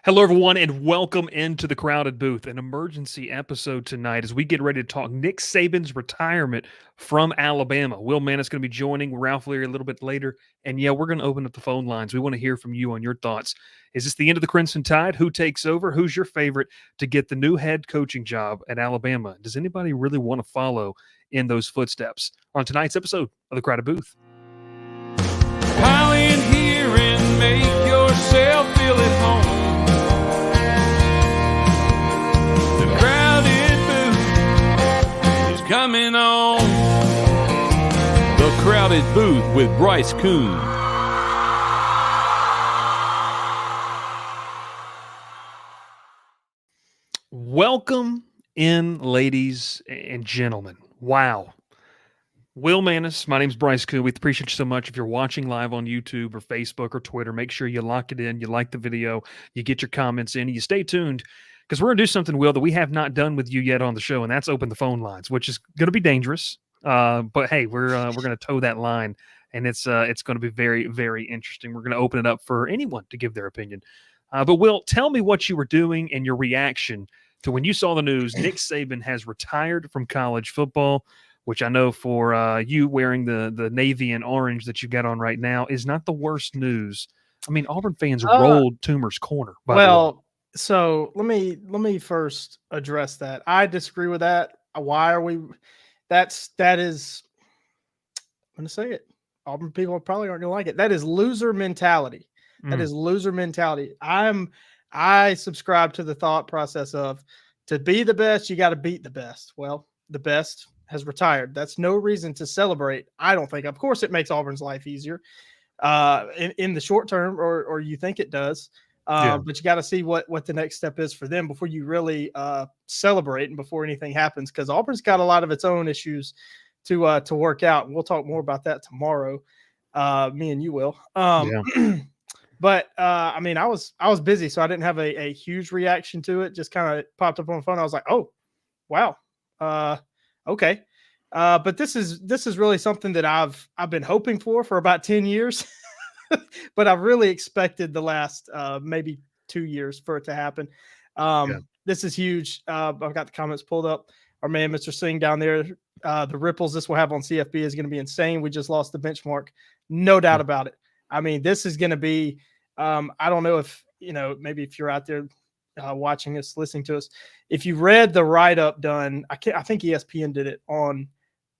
Hello, everyone, and welcome into the Crowded Booth, an emergency episode tonight as we get ready to talk Nick Saban's retirement from Alabama. Will Mann is going to be joining Ralph Leary a little bit later, and yeah, we're going to open up the phone lines. We want to hear from you on your thoughts. Is this the end of the Crimson Tide? Who takes over? Who's your favorite to get the new head coaching job at Alabama? Does anybody really want to follow in those footsteps? On tonight's episode of the Crowded Booth. Pile in here and make yourself feel at home. Coming on the Crowded Booth with Bryce Koon. Welcome in, ladies and gentlemen. Wow. Will Mannis, my name's Bryce Koon. We appreciate you so much. If you're watching live on YouTube or Facebook or Twitter, make sure you lock it in, you like the video, you get your comments in, you stay tuned. Because we're going to do something, Will, that we have not done with you yet on the show, and that's open the phone lines, which is going to be dangerous. But hey, we're going to toe that line, and it's going to be very, very interesting. We're going to open it up for anyone to give their opinion. But Will, tell me what you were doing and your reaction to when you saw the news. Nick Saban has retired from college football, which I know for you wearing the navy and orange that you got on right now is not the worst news. I mean, Auburn fans rolled Toomer's corner. By the way. So let me first address that. I disagree with that. Why are we? That is. I'm going to say it. Auburn people probably aren't going to like it. That is loser mentality. That is loser mentality. I subscribe to the thought process of to be the best, you got to beat the best. Well, the best has retired. That's no reason to celebrate. I don't think. Of course, it makes Auburn's life easier in the short term, or you think it does. But you got to see what the next step is for them before you really celebrate and before anything happens, because Auburn's got a lot of its own issues to work out. And we'll talk more about that tomorrow. Me and you will. But I mean, I was busy, so I didn't have a huge reaction to it. Just kind of popped up on the phone. I was like, oh, wow. Okay. But this is really something that I've been hoping for about 10 years. But I've really expected the last maybe 2 years for it to happen. This is huge. I've got the comments pulled up. Our man, Mr. Singh down there, the ripples this will have on CFB is going to be insane. We just lost the benchmark. No doubt about it. I mean, this is going to be, I don't know if, maybe if you're out there watching us, listening to us, if you read the write-up done, I think ESPN did it on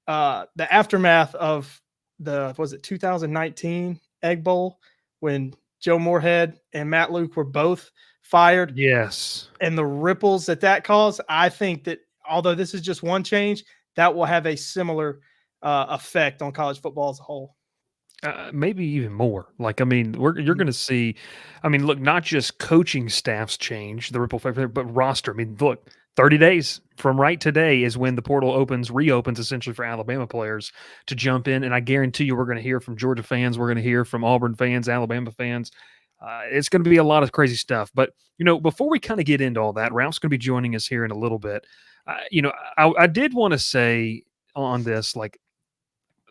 the aftermath of was it 2019 Egg Bowl when Joe Moorhead and Matt Luke were both fired. Yes. And the ripples that caused, I think that although this is just one change, that will have a similar effect on college football as a whole. Maybe even more. Like, I mean, you're going to see, I mean, look, not just coaching staffs change, the ripple effect, but roster. I mean, look, 30 days from right today is when the portal reopens essentially for Alabama players to jump in. And I guarantee you we're going to hear from Georgia fans. We're going to hear from Auburn fans, Alabama fans. It's going to be a lot of crazy stuff. But, before we kind of get into all that, Ralph's going to be joining us here in a little bit. I did want to say on this, like,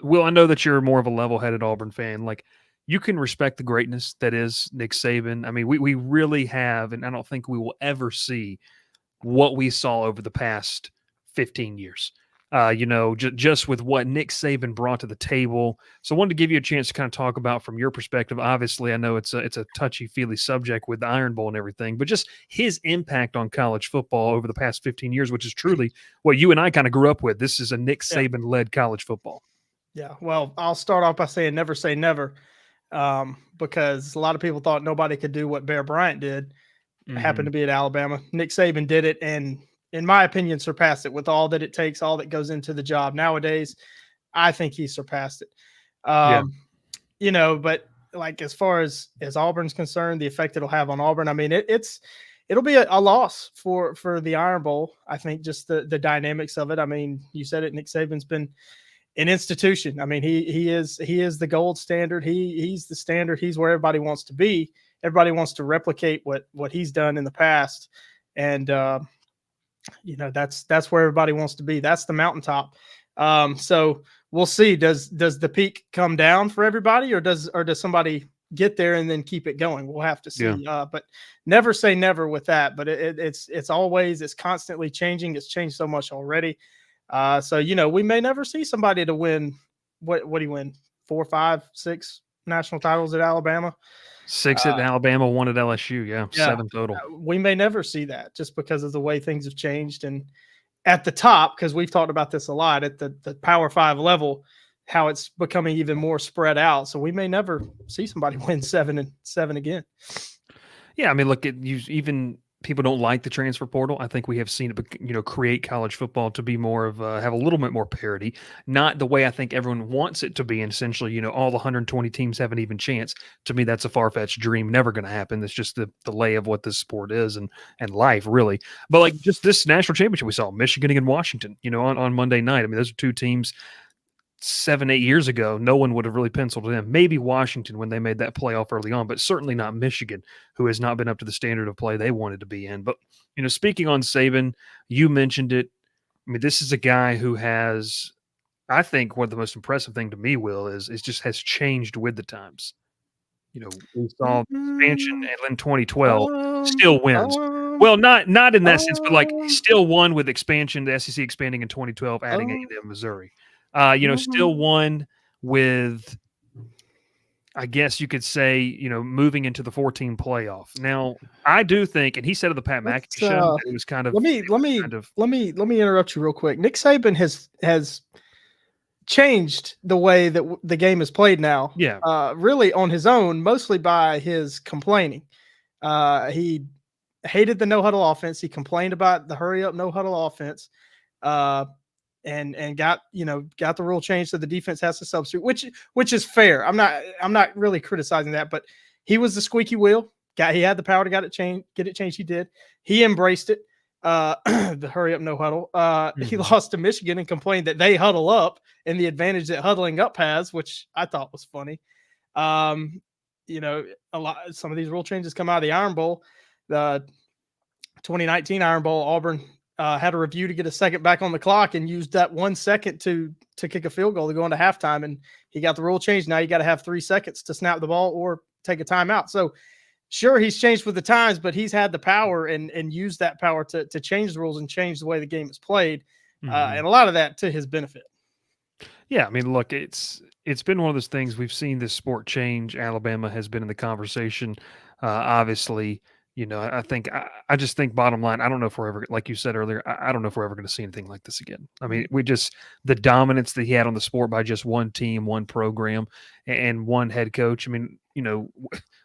Will, I know that you're more of a level-headed Auburn fan. Like, you can respect the greatness that is Nick Saban. I mean, we really have, and I don't think we will ever see what we saw over the past 15 years. Just with what Nick Saban brought to the table. So I wanted to give you a chance to kind of talk about from your perspective. Obviously, I know it's a touchy-feely subject with the Iron Bowl and everything, but just his impact on college football over the past 15 years, which is truly what you and I kind of grew up with. This is a Nick Saban-led college football. Yeah, well, I'll start off by saying never say never, because a lot of people thought nobody could do what Bear Bryant did. Happened to be at Alabama. Nick Saban did it, and in my opinion, surpassed it with all that it takes, all that goes into the job. Nowadays, I think he surpassed it. But like as far as Auburn's concerned, the effect it'll have on Auburn. I mean, it'll be a loss for the Iron Bowl. I think just the dynamics of it. I mean, you said it. Nick Saban's been an institution. I mean, he is the gold standard. He's the standard. He's where everybody wants to be. Everybody wants to replicate what he's done in the past, and that's where everybody wants to be. That's the mountaintop. So we'll see. Does the peak come down for everybody, or does somebody get there and then keep it going? We'll have to see. Yeah. But never say never with that. But it's constantly changing. It's changed so much already. So we may never see somebody to win. What do you win? 4, 5, 6 national titles at Alabama. 6 at Alabama, 1 at LSU. Yeah, 7 total. We may never see that just because of the way things have changed. And at the top, because we've talked about this a lot, at the Power 5 level, how it's becoming even more spread out. So we may never see somebody win 7 and 7 again. Yeah, I mean, look, even people don't like the transfer portal. I think we have seen it, create college football to be more of have a little bit more parity, not the way I think everyone wants it to be. And essentially, all the 120 teams have an even chance. To me, that's a far-fetched dream, never going to happen. That's just the lay of what this sport is and life, really. But like just this national championship we saw, Michigan and Washington, on Monday night. I mean, those are two teams 7, 8 years ago, no one would have really penciled them. Maybe Washington when they made that playoff early on, but certainly not Michigan, who has not been up to the standard of play they wanted to be in. But, speaking on Saban, you mentioned it. I mean, this is a guy who has, I think, one of the most impressive thing to me, Will, is just has changed with the times. We saw expansion in 2012, still wins. Well, not in that sense, but like still won with expansion, the SEC expanding in 2012, adding A&M Missouri. Still won with, I guess you could say, moving into the 14 playoff. Now, I do think, and he said of the Pat McAfee show, it was kind of. Let me interrupt you real quick. Nick Saban has changed the way that the game is played now. Yeah. Really on his own, mostly by his complaining. He hated the no huddle offense. He complained about the hurry up no huddle offense. And got the rule changed so the defense has to substitute, which is fair. I'm not really criticizing that, but he was the squeaky wheel. He had the power to get it changed. He did. He embraced it. The hurry up no huddle. He lost to Michigan and complained that they huddle up and the advantage that huddling up has, which I thought was funny. Some of these rule changes come out of the Iron Bowl. The 2019 Iron Bowl, Auburn had a review to get a second back on the clock and used that 1 second to kick a field goal to go into halftime. And he got the rule changed. Now you got to have 3 seconds to snap the ball or take a timeout. So sure, he's changed with the times, but he's had the power and used that power to change the rules and change the way the game is played. And a lot of that to his benefit. Yeah. I mean, look, it's been one of those things we've seen this sport change. Alabama has been in the conversation. Obviously, I just think bottom line, I don't know if we're ever, like you said earlier, I don't know if we're ever going to see anything like this again. I mean, the dominance that he had on the sport by just one team, one program, and one head coach. I mean,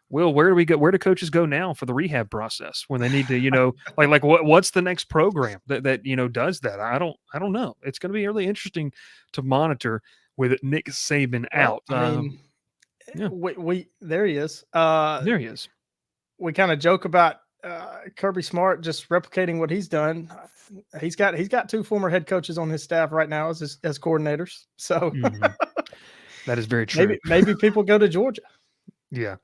Will, where do we go? Where do coaches go now for the rehab process when they need to, what's the next program that does that? I don't know. It's going to be really interesting to monitor with Nick Saban out. There he is. There he is. We kind of joke about Kirby Smart just replicating what he's done. He's got 2 former head coaches on his staff right now as coordinators. So that is very true. Maybe people go to Georgia. Yeah.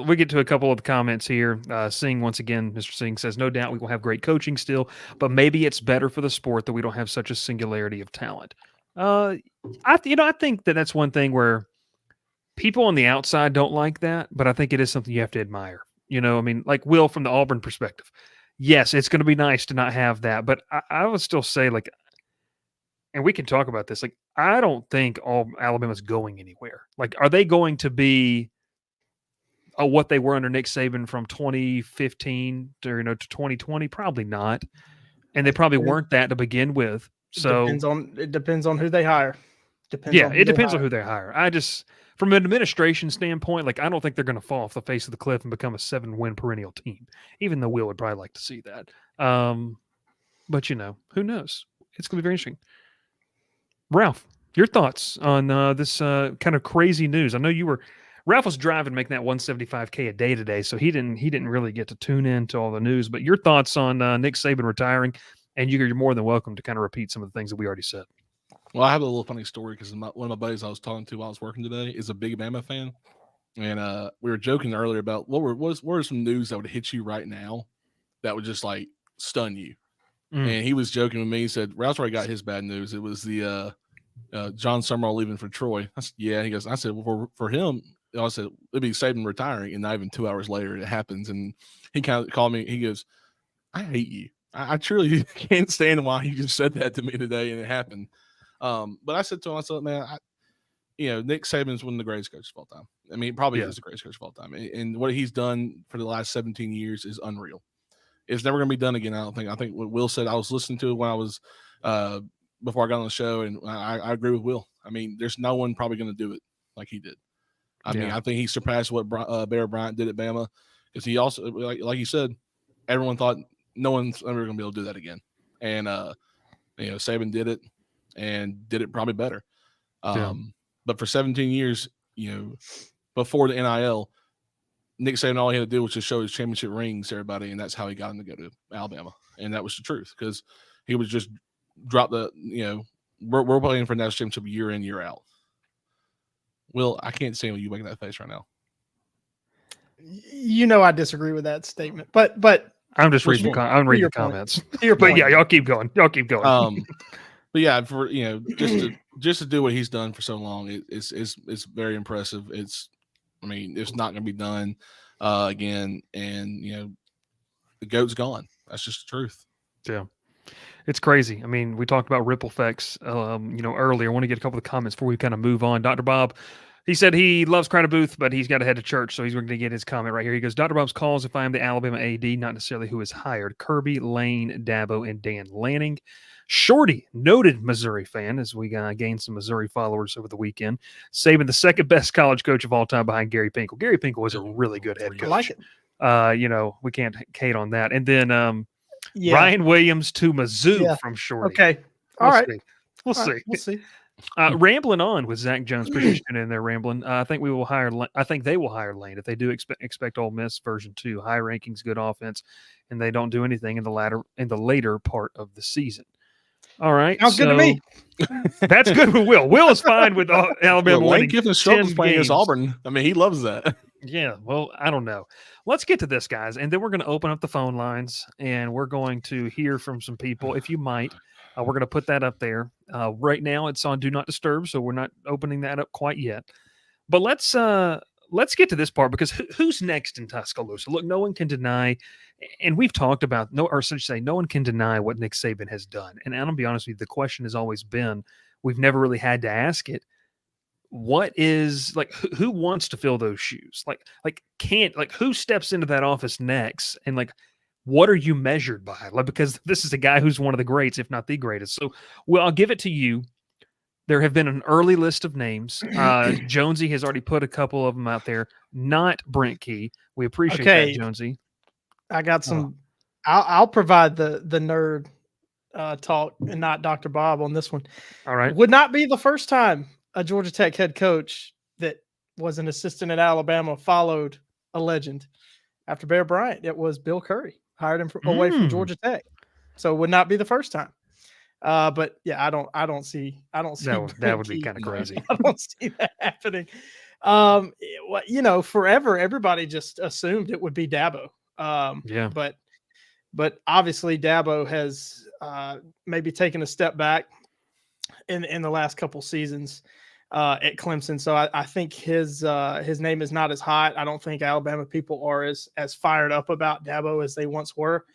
We get to a couple of the comments here. Singh, once again, Mr. Singh says, no doubt we will have great coaching still, but maybe it's better for the sport that we don't have such a singularity of talent. I think that's one thing where people on the outside don't like that, but I think it is something you have to admire. I mean, like Will, from the Auburn perspective, yes, it's going to be nice to not have that, but I would still say, and we can talk about this, I don't think all Alabama's going anywhere. Are they going to be what they were under Nick Saban from 2015 to 2020? Probably not. And they probably weren't that to begin with. So it depends on who they hire. It depends on who they hire. From an administration standpoint, I don't think they're going to fall off the face of the cliff and become a 7-win perennial team, even though Will would probably like to see that. But who knows? It's going to be very interesting. Ralph, your thoughts on this kind of crazy news? I know you were Ralph was driving, making that 175K a day today, so he didn't really get to tune in to all the news. But your thoughts on Nick Saban retiring, and you're more than welcome to kind of repeat some of the things that we already said. Well, I have a little funny story because one of my buddies I was talking to while I was working today is a big Bama fan, and we were joking earlier about what are some news that would hit you right now that would just like stun you. And he was joking with me. He said, Ralph's already got his bad news. It was the John Summerall leaving for Troy. I said, yeah. He goes, I said, well, for him, I said, it'd be Saban retiring. And not even 2 hours later, it happens. And he kind of called me. He goes, I hate you. I truly can't stand why you just said that to me today. And it happened. But I said to him, I said, man, Nick Saban's one of the greatest coaches of all time. I mean, probably is the greatest coach of all time. And what he's done for the last 17 years is unreal. It's never going to be done again, I don't think. I think what Will said, I was listening to it when I was before I got on the show, and I agree with Will. I mean, there's no one probably going to do it like he did. I mean, I think he surpassed what Bear Bryant did at Bama. Because he also, like you said, everyone thought no one's ever going to be able to do that again. And, Saban did it and did it probably better. But for 17 years, before the NIL, Nick Saban, all he had to do was just show his championship rings to everybody, and that's how he got him to go to Alabama. And that was the truth, because he would just drop the, we're playing for national championship year in, year out. Will, I can't stand you making that face right now. I disagree with that statement, but I'm just reading the comments. But yeah, y'all keep going. But yeah, for just to do what he's done for so long, it's very impressive. It's not going to be done again, and the GOAT's gone. That's just the truth. Yeah, it's crazy. I mean, we talked about ripple effects, earlier. I want to get a couple of comments before we kind of move on. Dr. Bob, he said he loves Crowder Booth, but he's got to head to church, so he's going to get his comment right here. He goes, Dr. Bob's calls if I am the Alabama AD, not necessarily who is hired. Kirby, Lane, Dabo, and Dan Lanning. Shorty, noted Missouri fan, as we gained some Missouri followers over the weekend. Saban, the second best college coach of all time behind Gary Pinkel. Gary Pinkel was a really good head coach. I like it. We can't hate on that. And then Ryan Williams to Mizzou from Shorty. Okay. All right. We'll see. We'll see. Rambling on with Zach Jones, appreciate you in there rambling. I think they will hire Lane if they do expect Ole Miss version 2. High rankings, good offense, and they don't do anything in the later part of the season. All right. Sounds good to me. That's good with Will. Will is fine with Alabama winning. Lane Kiffin struggles playing against Auburn. I mean, he loves that. Yeah. Well, I don't know. Let's get to this, guys, and then we're going to open up the phone lines, and we're going to hear from some people. If you might, we're going to put that up there. Right now, it's on Do Not Disturb, so we're not opening that up quite yet. But let's get to this part, because who's next in Tuscaloosa? Look, no one can deny. And we've talked about no one can deny what Nick Saban has done. And I'm gonna be honest with you, the question has always been, we've never really had to ask it. What is who wants to fill those shoes? Who steps into that office next? And what are you measured by? Because this is a guy who's one of the greats, if not the greatest. So, I'll give it to you. There have been an early list of names. Jonesy has already put a couple of them out there. Not Brent Key. We appreciate that, Jonesy. I got some. I'll provide the nerd talk and not Dr. Bob on this one. All right. Would not be the first time a Georgia Tech head coach that was an assistant at Alabama followed a legend. After Bear Bryant, it was Bill Curry, hired him away from Georgia Tech. So it would not be the first time. But yeah, I don't see that would be kind of crazy. I don't see that happening. Forever everybody just assumed it would be Dabo. But obviously Dabo has maybe taken a step back in the last couple seasons at Clemson. So I think his name is not as hot. I don't think Alabama people are as fired up about Dabo as they once were.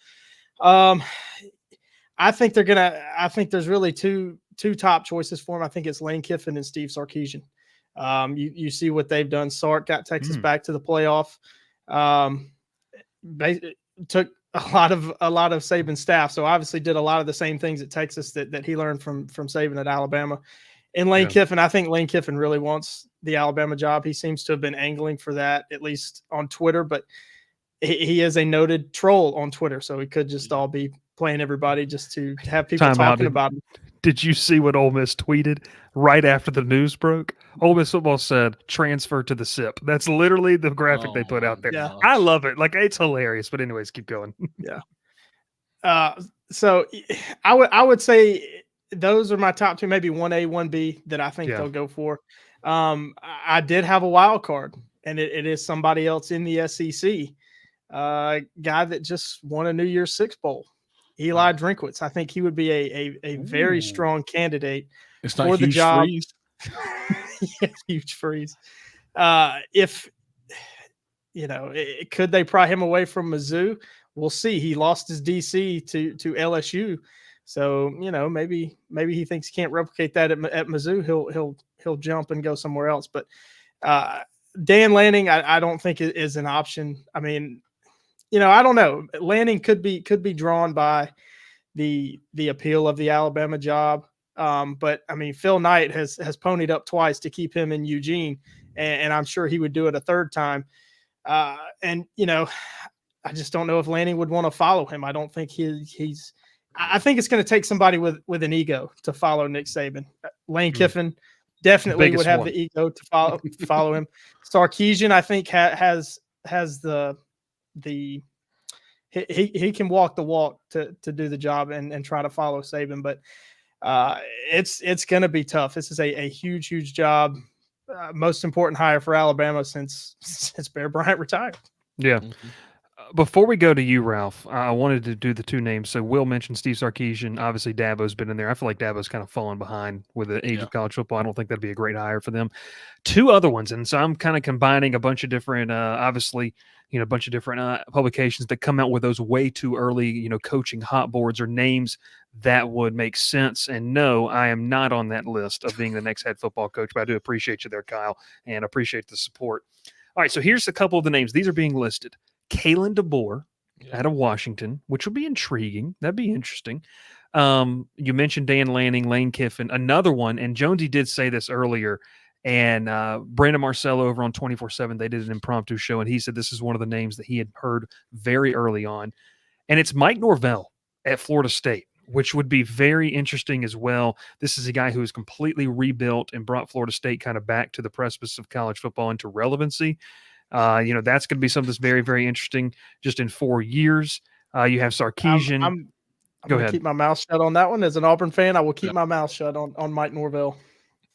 I think there's really two top choices for him. I think it's Lane Kiffin and Steve Sarkisian. You see what they've done. Sark got Texas back to the playoff. Took a lot of Saban's staff, so obviously did a lot of the same things at Texas that he learned from Saban at Alabama. And Lane Kiffin, I think Lane Kiffin really wants the Alabama job. He seems to have been angling for that, at least on Twitter, but he is a noted troll on Twitter, so it could just all be playing everybody just to have people Time out. talking about him. Did you see what Ole Miss tweeted right after the news broke? Ole Miss football said, transfer to the SIP. That's literally the graphic they put out there. Yeah. I love it. Like, it's hilarious. But anyways, keep going. Yeah. So I would say those are my top two, maybe 1A, 1B that I think they'll go for. I did have a wild card, and it is somebody else in the SEC. Guy that just won a New Year's Six Bowl, Eli Drinkwitz. I think he would be a very strong candidate for the job. Freeze. Yeah, huge freeze. If could they pry him away from Mizzou? We'll see. He lost his DC to LSU, so maybe he thinks he can't replicate that at Mizzou. He'll jump and go somewhere else. But Dan Lanning, I don't think is an option. I mean, I don't know. Lanning could be drawn by the appeal of the Alabama job. But I mean, Phil Knight has ponied up twice to keep him in Eugene, and I'm sure he would do it a third time. I just don't know if Lanning would want to follow him. I don't think he's. I think it's going to take somebody with an ego to follow Nick Saban. Lane Kiffin definitely would have the ego to follow him. Sarkisian, I think, has the he can walk the walk to do the job and try to follow Saban, but it's going to be tough. This is a huge job, most important hire for Alabama since Bear Bryant retired. Yeah. Before we go to you, Ralph, I wanted to do the two names. So Will mentioned Steve Sarkisian. Obviously, Dabo's been in there. I feel like Dabo's kind of fallen behind with the age of college football. I don't think that'd be a great hire for them. Two other ones, and so I'm kind of combining a bunch of different, obviously, a bunch of different publications that come out with those way too early, coaching hot boards or names that would make sense. And no, I am not on that list of being the next head football coach, but I do appreciate you there, Kyle, and appreciate the support. All right, so here's a couple of the names. These are being listed. Kalen DeBoer out of Washington, which would be intriguing. That'd be interesting. You mentioned Dan Lanning, Lane Kiffin, another one, and Jonesy did say this earlier, and Brandon Marcello over on 24/7, they did an impromptu show, and he said this is one of the names that he had heard very early on, and it's Mike Norvell at Florida State, which would be very interesting as well. This is a guy who has completely rebuilt and brought Florida State kind of back to the precipice of college football into relevancy. That's going to be something that's very, very interesting just in 4 years. You have Sarkisian. I'm going to keep my mouth shut on that one. As an Auburn fan, I will keep my mouth shut on Mike Norvell.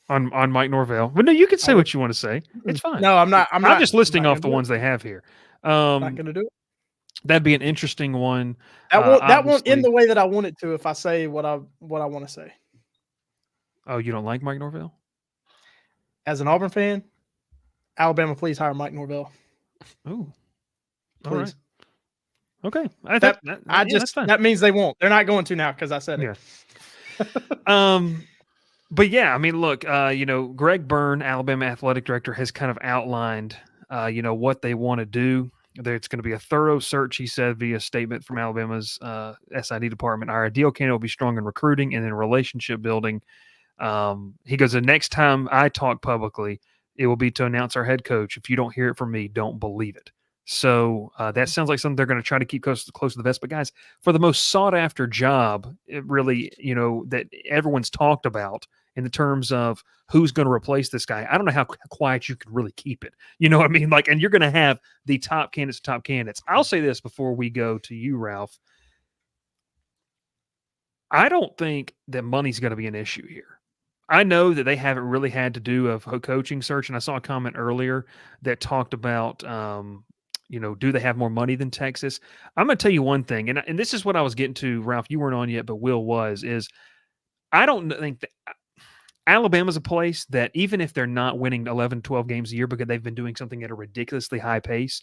On Mike Norvell. But no, you can say what you want to say. It's fine. No, I'm not. I'm just listing off the ones they have here. I'm not going to do it. That'd be an interesting one. That won't end the way that I want it to if I say what I want to say. Oh, you don't like Mike Norvell? As an Auburn fan, Alabama, please hire Mike Norvell. Oh, please. All right. Okay. That means they won't. They're not going to now because I said it. But yeah, I mean, look, Greg Byrne, Alabama athletic director, has kind of outlined, what they want to do. It's going to be a thorough search, he said, via statement from Alabama's SID department. Our ideal candidate will be strong in recruiting and in relationship building. He goes, the next time I talk publicly, it will be to announce our head coach. If you don't hear it from me, don't believe it. So that sounds like something they're going to try to keep close to the vest. But guys, for the most sought after job, it really, that everyone's talked about in the terms of who's going to replace this guy, I don't know how quiet you could really keep it. You know what I mean? Like, and you're going to have the top candidates. I'll say this before we go to you, Ralph. I don't think that money's going to be an issue here. I know that they haven't really had to do a coaching search, and I saw a comment earlier that talked about, do they have more money than Texas? I'm going to tell you one thing, and this is what I was getting to, Ralph. You weren't on yet, but Will was. I don't think that Alabama's a place that even if they're not winning 11, 12 games a year because they've been doing something at a ridiculously high pace,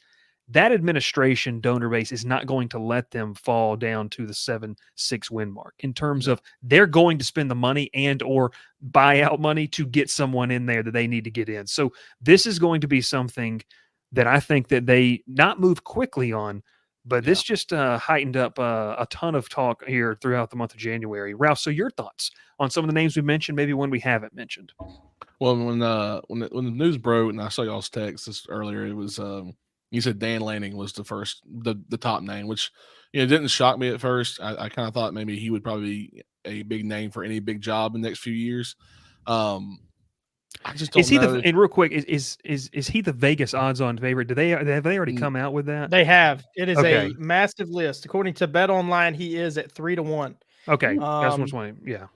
that administration donor base is not going to let them fall down to the 7-6 win mark in terms of they're going to spend the money and or buy out money to get someone in there that they need to get in. So this is going to be something that I think that they not move quickly on, but this just heightened up a ton of talk here throughout the month of January. Ralph, so your thoughts on some of the names we mentioned, maybe one we haven't mentioned? Well, when the news broke and I saw y'all's text earlier, it was You said Dan Lanning was the top name, which didn't shock me at first. I kind of thought maybe he would probably be a big name for any big job in the next few years. I just don't Is he know. and real quick, is he the Vegas odds-on favorite? Have they already come out with that? They have. It is Okay. a massive list. According to Bet Online, he is at 3-1. Okay, that's what's one. Yeah,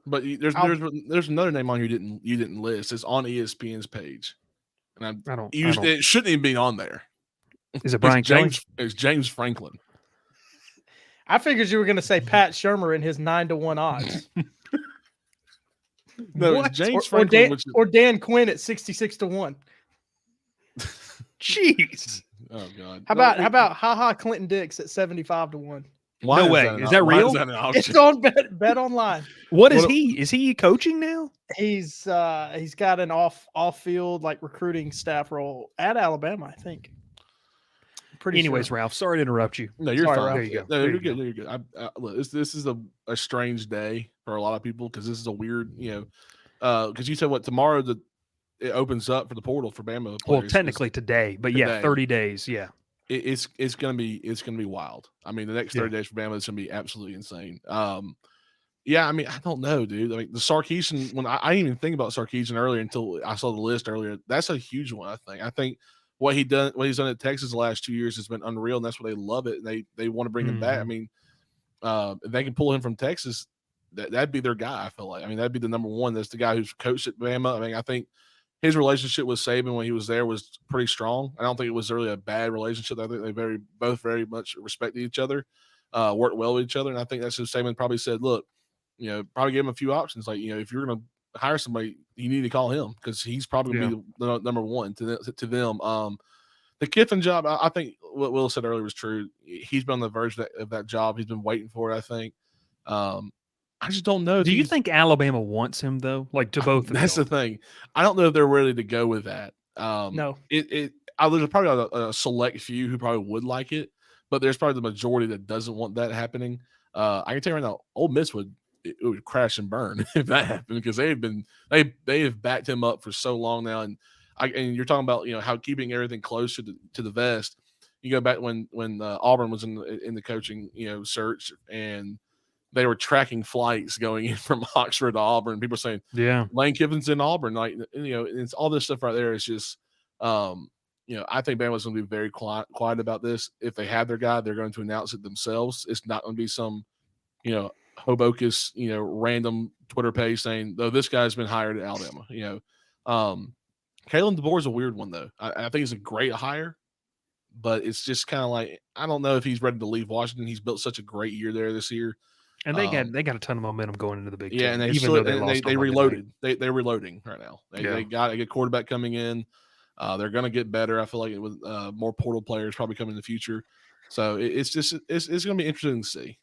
but there's another name on here you didn't list. It's on ESPN's page, and it shouldn't even be on there. Is it Brian Kelly? It's James Franklin. I figured you were going to say Pat Shurmur in his 9-1 odds. No, it's James Franklin or Dan Quinn at 66-1. Jeez. Oh God. How about HaHa Clinton Dix at 75-1? No way. Is that real? It's on Bet Online. What is he? Is he coaching now? He's got an off field like recruiting staff role at Alabama, I think. Anyways, sure. Ralph, sorry to interrupt you. No, you're fine. There you go. No, you're good. You're good. Look, this is a strange day for a lot of people because this is a weird, because you said tomorrow it opens up for the portal for Bama players. Well, technically today, but yeah, 30 days. Yeah, it's gonna be wild. I mean, the next 30 days for Bama is gonna be absolutely insane. Yeah, I mean, I don't know, dude. I mean, the Sarkisian when I didn't even think about Sarkisian earlier until I saw the list earlier. That's a huge one. I think what he's done at Texas the last 2 years has been unreal, and that's why they love it. And they want to bring him back. I mean, if they can pull him from Texas, that'd be their guy. I feel like. I mean, that'd be the number one. That's the guy who's coached at Bama. I mean, I think his relationship with Saban when he was there was pretty strong. I don't think it was really a bad relationship. I think they both very much respected each other, worked well with each other, and I think that's who Saban probably said, look, probably give him a few options. Like, if you're going to hire somebody, you need to call him because he's probably going to be the number one to them. The Kiffin job, I think what Will said earlier was true. He's been on the verge of that job. He's been waiting for it, I think. I just don't know. Do you think Alabama wants him though? Like to both? That's the thing. I don't know if they're ready to go with that. No. There's probably a select few who probably would like it, but there's probably the majority that doesn't want that happening. I can tell you right now, Ole Miss would crash and burn if that happened because they have backed him up for so long now, and you're talking about how keeping everything close to the vest. You go back when Auburn was in the coaching search and they were tracking flights going in from Oxford to Auburn. People saying, "Yeah, Lane Kiffin's in Auburn." Like it's all this stuff right there. It's just I think Bama's going to be very quiet about this. If they have their guy, they're going to announce it themselves. It's not going to be some Hobokus, random Twitter page saying, "Though this guy's been hired at Alabama." Kalen DeBoer is a weird one though. I think he's a great hire, but it's just kind of like I don't know if he's ready to leave Washington. He's built such a great year there this year, and they got a ton of momentum going into the Big Ten. Yeah, and they reloaded. They're reloading right now. They got a good quarterback coming in. They're going to get better. I feel like with more portal players probably coming in the future. So it's going to be interesting to see.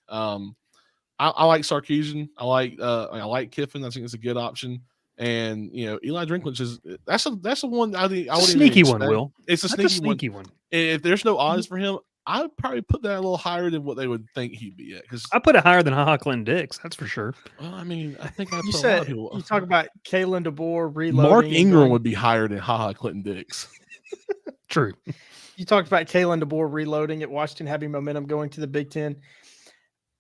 I like Sarkisian. I like Kiffin. I think it's a good option. And Eli Drinkledge that's the one I think I would sneaky one. Will it's a sneaky one. If there's no odds for him, I would probably put that a little higher than what they would think he'd be at. Because I put it higher than HaHa Clinton Dix. That's for sure. Well, I mean, I think I put you a said lot of people. You talk about Kalen DeBoer reloading. Mark Ingram would be higher than HaHa Clinton Dix. True. You talked about Kalen DeBoer reloading at Washington, having momentum going to the Big Ten.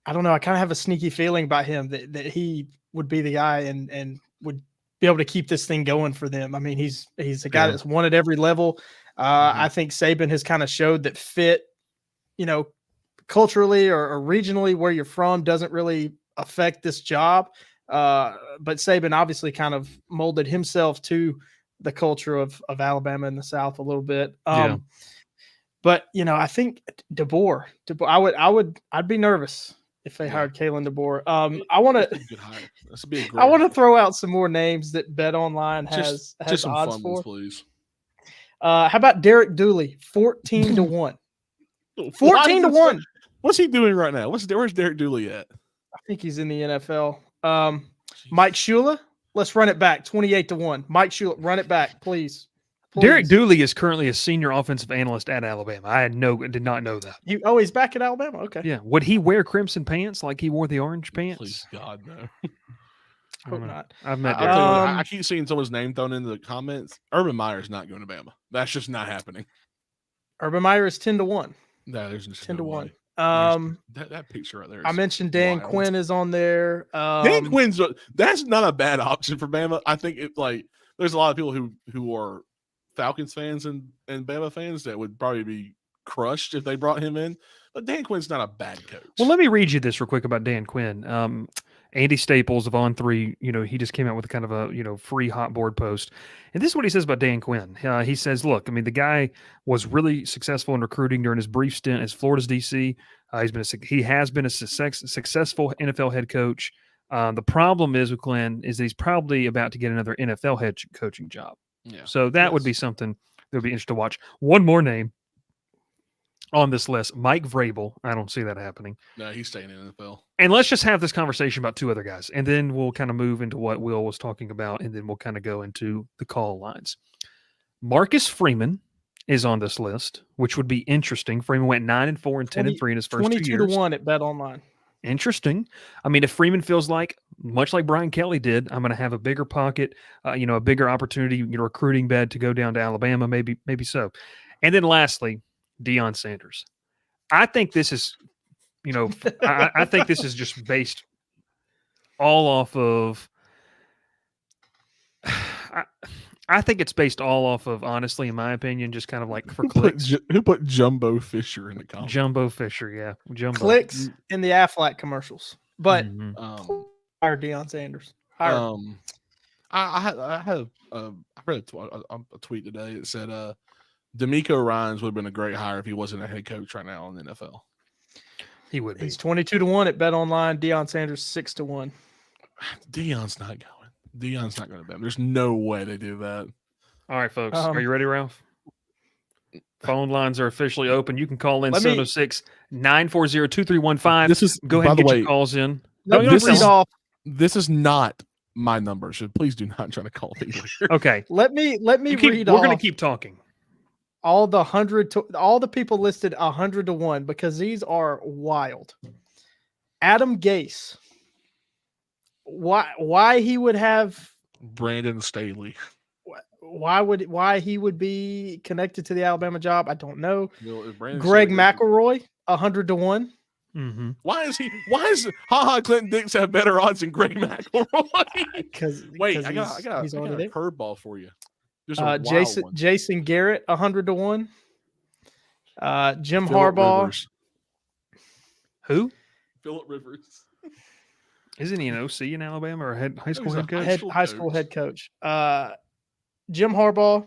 I don't know. I kind of have a sneaky feeling about him that he would be the guy and would be able to keep this thing going for them. I mean, he's a guy that's won at every level. I think Saban has kind of showed that fit, culturally or regionally where you're from doesn't really affect this job. But Saban obviously kind of molded himself to the culture of Alabama in the South a little bit. But I think DeBoer, I'd be nervous if they hired Kalen DeBoer. I want to throw out some more names that Bet Online has just odds some fun for. ones, please. How about Derek Dooley, 14-1? 14-1. What's he doing right now? Where's Derek Dooley at? I think he's in the NFL. Mike Shula, let's run it back. 28-1. Mike Shula, run it back, please. Derek Dooley is currently a senior offensive analyst at Alabama. I did not know that. He's back at Alabama. Okay. Yeah. Would he wear crimson pants like he wore the orange pants? Please God, no. Hope not. I've met Derek. I keep seeing someone's name thrown into the comments. Urban Meyer's not going to Bama. That's just not happening. Urban Meyer is 10-1. No, there's just 10 no to 1. way. That picture right there. I mentioned Dan wild. Quinn is on there. Dan Quinn's that's not a bad option for Bama. I think there's a lot of people who are Falcons fans and Bama fans that would probably be crushed if they brought him in. But Dan Quinn's not a bad coach. Well, let me read you this real quick about Dan Quinn. Andy Staples of On3, he just came out with kind of a, free hot board post. And this is what he says about Dan Quinn. He says, look, I mean, the guy was really successful in recruiting during his brief stint as Florida's DC. He has been a successful NFL head coach. The problem is with Glenn is that he's probably about to get another NFL head coaching job. Yeah. So that would be something that would be interesting to watch. One more name on this list, Mike Vrabel. I don't see that happening. No, he's staying in the NFL. And let's just have this conversation about two other guys, and then we'll kind of move into what Will was talking about, and then we'll kind of go into the call lines. Marcus Freeman is on this list, which would be interesting. Freeman went 9-4 and 10-3 in his first 2 years. 22-1 at Bet Online. Interesting. I mean, if Freeman feels like, much like Brian Kelly did, I'm going to have a bigger pocket, a bigger opportunity, recruiting bed to go down to Alabama, maybe so. And then lastly, Deion Sanders. I think this is, I think this is just based all off of. I think it's based all off of, honestly, in my opinion, just kind of like for clicks. Who put Jumbo Fisher in the comments? Jumbo Fisher, yeah, Jumbo. Clicks in the Aflac commercials, but hire Deion Sanders. I read a tweet today that said D'Amico Ryans would have been a great hire if he wasn't a head coach right now in the NFL. He would be. He's 22-1 at Bet Online. Deion Sanders 6-1. Deion's not going. Deion's not going to bet. There's no way they do that. All right, folks. Are you ready, Ralph? Phone lines are officially open. You can call in 706-940-2315. This is, go ahead and get your calls in. This is not my number, so please do not try to call people here. Okay. Let me read off. We're going to keep talking. All the people listed 100-1 because these are wild. Adam Gase. Why he would have Brandon Staley? Why he would be connected to the Alabama job? I don't know. Greg McElroy 100-1. Mm-hmm. Why is Clinton Dix have better odds than Greg McElroy? Because I got a curveball for you. Jason Garrett 100-1. Jim Phillip Harbaugh. Rivers. Who? Phillip Rivers. Isn't he an OC in Alabama or high school head coach? High school head coach. Jim Harbaugh.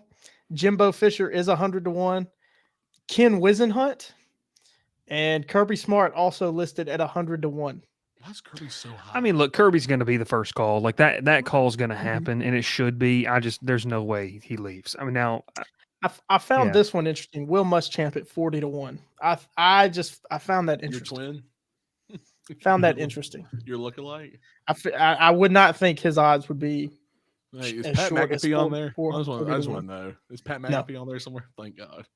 Jimbo Fisher is 100-1. Ken Wisenhunt and Kirby Smart also listed at 100-1. Why is Kirby so high? I mean, look, Kirby's going to be the first call. Like that call is going to happen, and it should be. There's no way he leaves. I mean, now I found this one interesting. Will Muschamp at 40-1. I found that interesting. Your twin. Found that interesting. Your lookalike. I would not think his odds would be. Hey, is Pat McAfee on there? I just want to know. Is Pat McAfee on there somewhere? Thank God.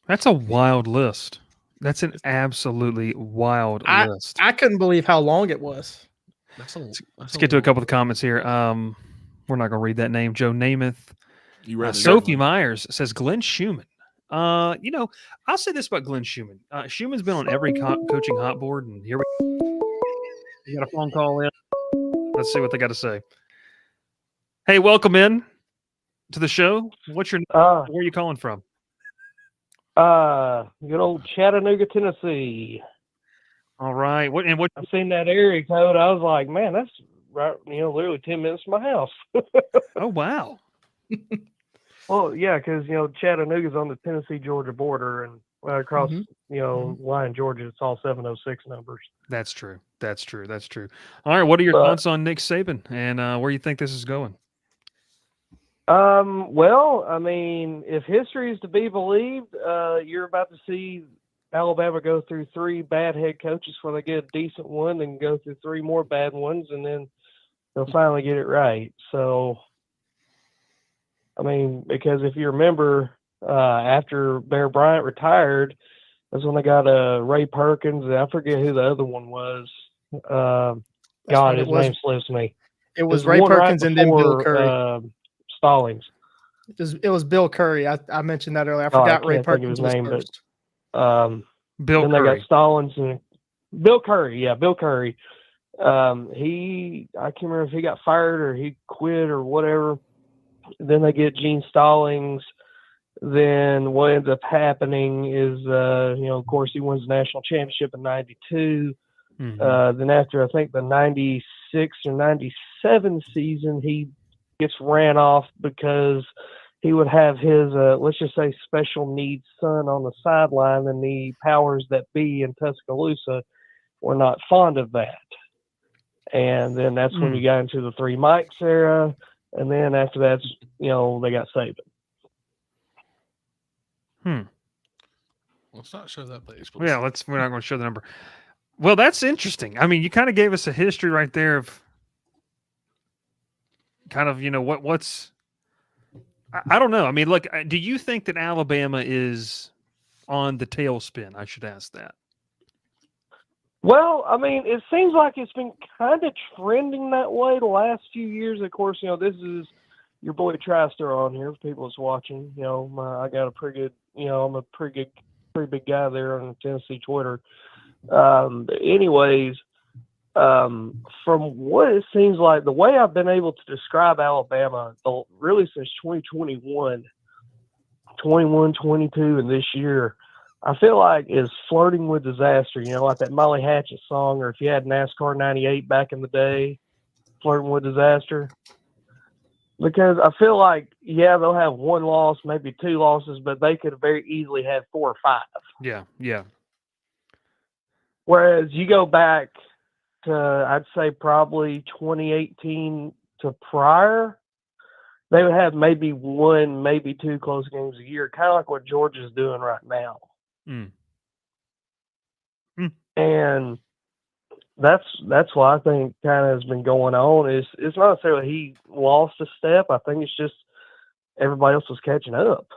That's a wild list. That's an absolutely wild list. I couldn't believe how long it was. Let's get to a couple of the comments here. We're not going to read that name. Joe Namath. You read Sophie Myers says Glenn Schumann. I'll say this about Glenn Schumann. Schumann's been on every coaching hot board, and here we go. You got a phone call in. Let's see what they got to say. Hey, welcome in to the show. What's your name? Where are you calling from? Good old Chattanooga, Tennessee. All right. What? I seen that area code. I was like, man, that's right. Literally 10 minutes from my house. Oh wow. Well, yeah, because Chattanooga's on the Tennessee-Georgia border, and right across line Georgia, it's all 706 numbers. That's true. All right. What are your thoughts on Nick Saban and where you think this is going? Well, I mean, if history is to be believed, you're about to see Alabama go through 3 bad head coaches before they get a decent one, and go through 3 more bad ones, and then they'll finally get it right. So, I mean, because if you remember, after Bear Bryant retired, that's when they got Ray Perkins, and I forget who the other one was. His name slips me. It was Ray Perkins and then Bill Curry. Stallings. It was Bill Curry. I mentioned that earlier. I Oh, I forgot Ray can't think of Perkins his was name, but first. Bill then Curry. they got Stallings and Bill Curry. Yeah, Bill Curry. I can't remember if he got fired or he quit or whatever. Then they get Gene Stallings. Then what ends up happening is, of course, he wins the national championship in '92. Then after, I think, the 96 or 97 season, he gets ran off because he would have his, let's just say, special needs son on the sideline, and the powers that be in Tuscaloosa were not fond of that. And then that's when you got into the Three Mikes era. And then after that, they got Saban. Let's not show that page, please. Yeah, we're not going to show the number. Well, that's interesting. I mean, you kind of gave us a history right there of kind of, what's, I don't know. I mean, look, do you think that Alabama is on the tailspin? I should ask that. Well, I mean, it seems like it's been kind of trending that way the last few years. Of course, this is your boy TriStar on here for people that's watching. I got a pretty good, I'm a pretty big guy there on Tennessee Twitter. Anyways, from what it seems like, the way I've been able to describe Alabama really since 2021, 21, 22, and this year, I feel like is flirting with disaster, like that Molly Hatchet song, or if you had NASCAR 98 back in the day, flirting with disaster. Because I feel like, they'll have one loss, maybe two losses, but they could very easily have 4 or 5. Yeah. Whereas you go back to, I'd say probably 2018 to prior, they would have maybe 1, maybe 2 close games a year, kind of like what Georgia's doing right now. And that's what I think kind of has been going on. It's not necessarily he lost a step. I think it's just everybody else was catching up.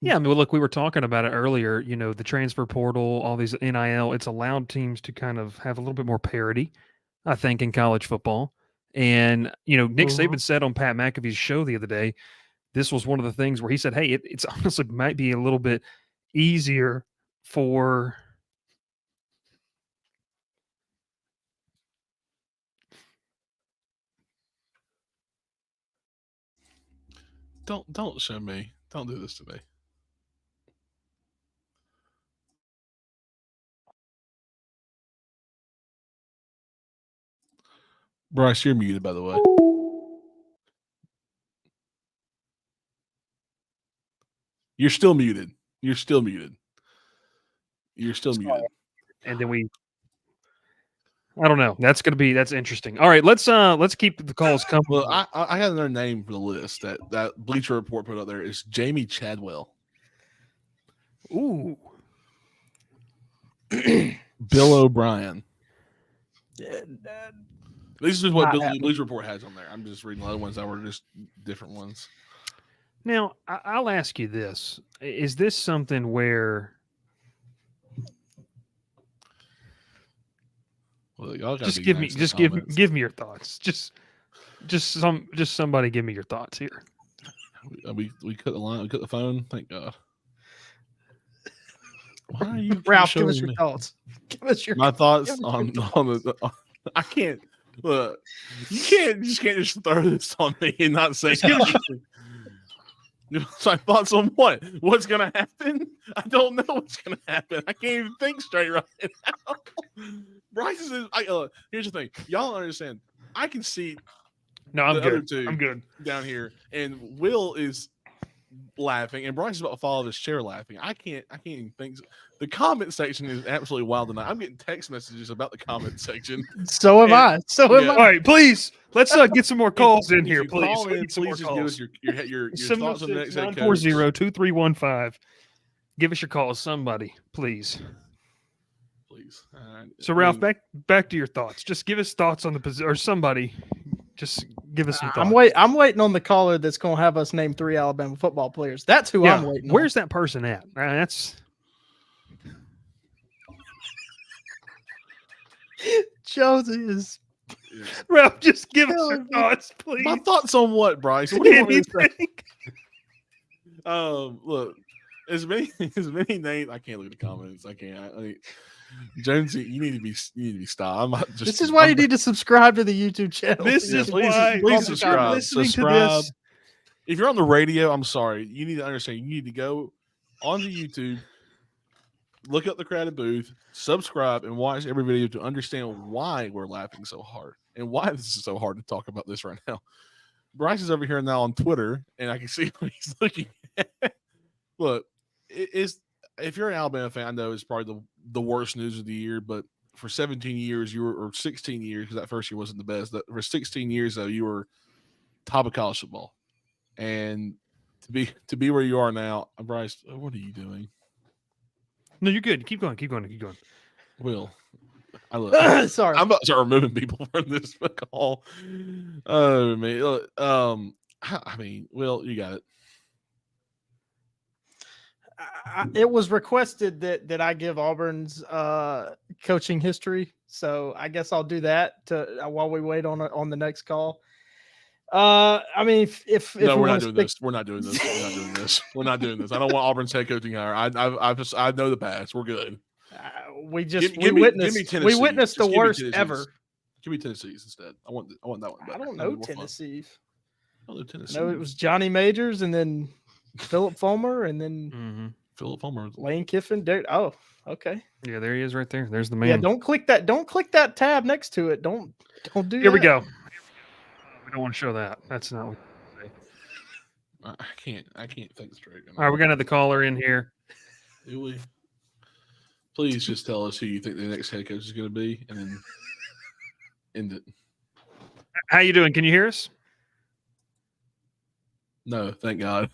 Yeah, I mean, look, we were talking about it earlier. The transfer portal, all these NIL, it's allowed teams to kind of have a little bit more parity, I think, in college football. And Nick Saban said on Pat McAfee's show the other day, this was one of the things where he said, "Hey, it's honestly might be a little bit easier for." Don't show me. Don't do this to me. Bryce, you're muted, by the way. You're still muted. And then I don't know. That's interesting. All right, let's keep the calls coming. Well, I got another name for the list that Bleacher Report put up there. Is Jamie Chadwell. Ooh. Bill O'Brien. This is what Bleacher Report has on there. I'm just reading other ones that were just different ones. Now, I'll ask you this. Is this something where well, y'all just give me your thoughts. Just somebody give me your thoughts here. We cut the line, we cut the phone. Thank God. Why are you Ralph, give us your thoughts. Give us your my thoughts on the I can't look. You can't just throw this on me and not say anything. So thoughts on what? What's gonna happen? I don't know what's gonna happen. I can't even think straight right now. Bryce is. Here's the thing. Y'all understand. I can see. No, I'm the good. Other two I'm good down here, and Will is laughing, and Bryce is about to fall out of his chair laughing. I can't even think. The comment section is absolutely wild tonight. I'm getting text messages about the comment section. So am I. So am I. All right, please let's get some more calls in here, please. Call in, please just give us your thoughts on the next head coach. 940-2315. Give us your calls, somebody, please. Please. So Ralph, back to your thoughts. Just give us thoughts on the position, or somebody. Just give us some thoughts. I'm waiting on the caller that's going to have us name 3 Alabama football players. That's who I'm waiting on. Where's that person at? That's Josie is Ralph, just give us Hell, your thoughts, please. My thoughts on what, Bryce? What do you want me to say? Anything? Look, as many names. I can't look at the comments. I can't. I mean, Jonesy, you need to be stopped. I'm not just. This is why you need to subscribe to the YouTube channel. This is please, why. please You're subscribe. listening to Subscribe. this. If you're on the radio, I'm sorry. You need to understand. You need to go onto YouTube, look up the Crowded Booth, subscribe, and watch every video to understand why we're laughing so hard and why this is so hard to talk about this right now. Bryce is over here now on Twitter, and I can see what he's looking at. Look, if you're an Alabama fan, I know it's probably the worst news of the year, but for 17 years, or 16 years, because that first year wasn't the best. For 16 years, though, you were top of college football. And to be where you are now, Bryce, what are you doing? No, you're good. Keep going. Will, Sorry. I'm about to start removing people from this call. Oh man, I mean, Will, you got it. It was requested that I give Auburn's coaching history, so I guess I'll do that while we wait on the next call. I mean, if no, we're not doing this. We're not doing this. We're not doing this. I don't want Auburn's head coaching hire. I know the past. We're good. We Just witnessed the worst ever. Give me Tennessee's instead. I want that one. I don't know Tennessee. I don't know Tennessee. No, it was Johnny Majors and then Philip Fulmer and then Philip Fulmer, Lane Kiffin. Oh, okay. Yeah, there he is, right there. There's the man. Yeah, don't click that tab next to it. Don't do that. Here we go. We don't want to show that. That's not what you say. I can't think straight. All right, we're gonna have the caller in here. Do we? Please just tell us who you think the next head coach is going to be, and then end it. How you doing? Can you hear us? No, thank God.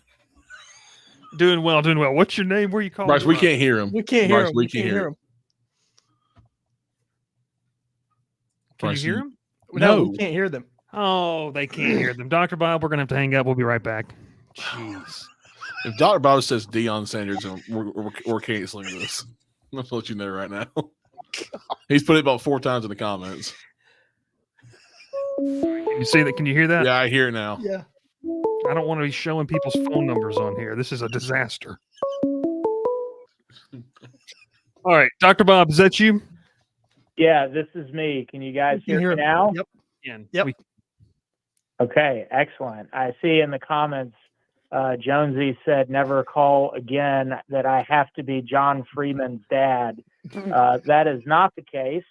Doing well. What's your name? Where you calling? Bryce, we can't hear him. We can't hear Bryce, him. We can't hear him. Can you hear him? No, we can't hear them. Oh, they can't hear them. Dr. Bob, we're going to have to hang up. We'll be right back. Jeez. If Dr. Bob says Deion Sanders, we're canceling this. I'm going to let you know right now. He's put it about 4 times in the comments. Can you see that? Can you hear that? Yeah, I hear it now. Yeah. I don't want to be showing people's phone numbers on here. This is a disaster. All right, Dr. Bob, is that you? Yeah, this is me. Can you guys hear me now? Yep. Okay, excellent. I see in the comments, Jonesy said, never call again, that I have to be John Freeman's dad. That is not the case.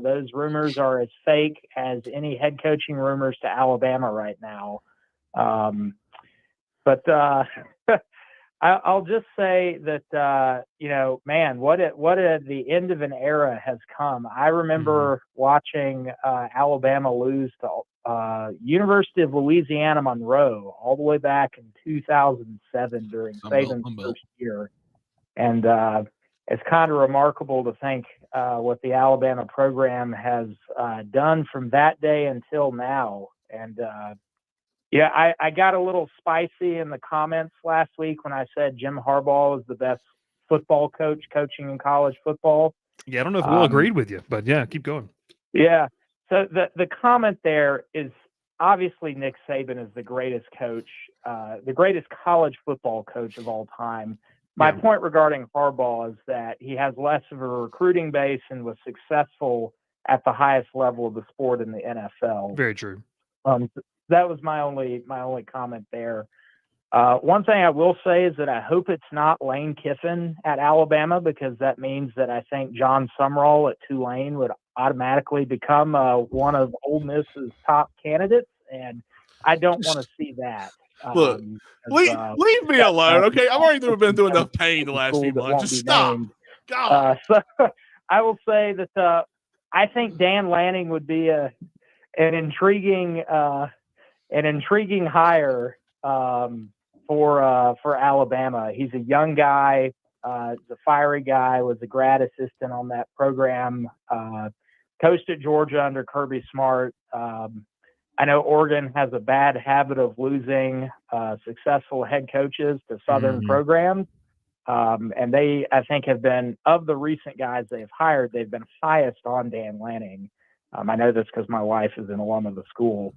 Those rumors are as fake as any head coaching rumors to Alabama right now. But I'll just say that, man, what at the end of an era has come. I remember watching Alabama lose to University of Louisiana Monroe all the way back in 2007 during Saban's first year. And it's kind of remarkable to think what the Alabama program has done from that day until now. And I got a little spicy in the comments last week when I said Jim Harbaugh is the best football coach coaching in college football. Yeah, I don't know if Will agreed with you, but yeah, keep going. Yeah. So the comment there is obviously Nick Saban is the greatest coach, the greatest college football coach of all time. My point regarding Harbaugh is that he has less of a recruiting base and was successful at the highest level of the sport in the NFL. Very true. That was my only comment there. One thing I will say is that I hope it's not Lane Kiffin at Alabama, because that means that I think John Sumrall at Tulane would automatically become one of Ole Miss's top candidates, and I don't want to see that. Look, leave me alone, okay? I've already been through enough pain the last few months. Just stop. God. So I will say that I think Dan Lanning would be an intriguing hire for Alabama. He's a young guy, he's a fiery guy, was a grad assistant on that program, coached at Georgia under Kirby Smart. I know Oregon has a bad habit of losing successful head coaches to Southern programs. And they, I think, have been, of the recent guys they've hired, they've been highest on Dan Lanning. I know this because my wife is an alum of the school.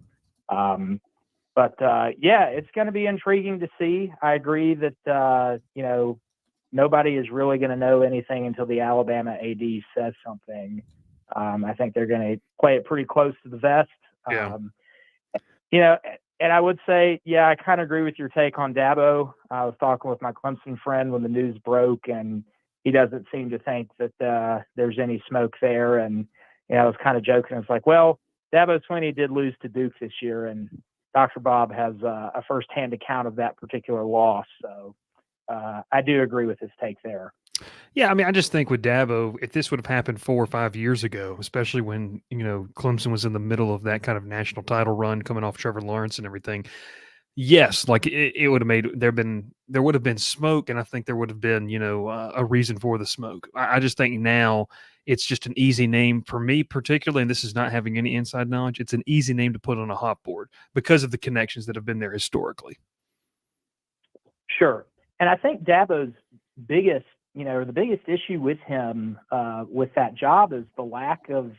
But it's going to be intriguing to see. I agree that, nobody is really going to know anything until the Alabama AD says something. I think they're going to play it pretty close to the vest. Yeah. And I would say, I kind of agree with your take on Dabo. I was talking with my Clemson friend when the news broke, and he doesn't seem to think that there's any smoke there. And, I was kind of joking. It's like, well, Dabo Swinney did lose to Duke this year, and Dr. Bob has a firsthand account of that particular loss. So I do agree with his take there. Yeah, I mean, I just think with Dabo, if this would have happened 4 or 5 years ago, especially when, Clemson was in the middle of that kind of national title run coming off Trevor Lawrence and everything, yes, like it would have made there would have been smoke, and I think there would have been, a reason for the smoke. I just think now it's just an easy name for me, particularly, and this is not having any inside knowledge. It's an easy name to put on a hot board because of the connections that have been there historically. Sure. And I think Dabo's biggest issue with him with that job is the lack of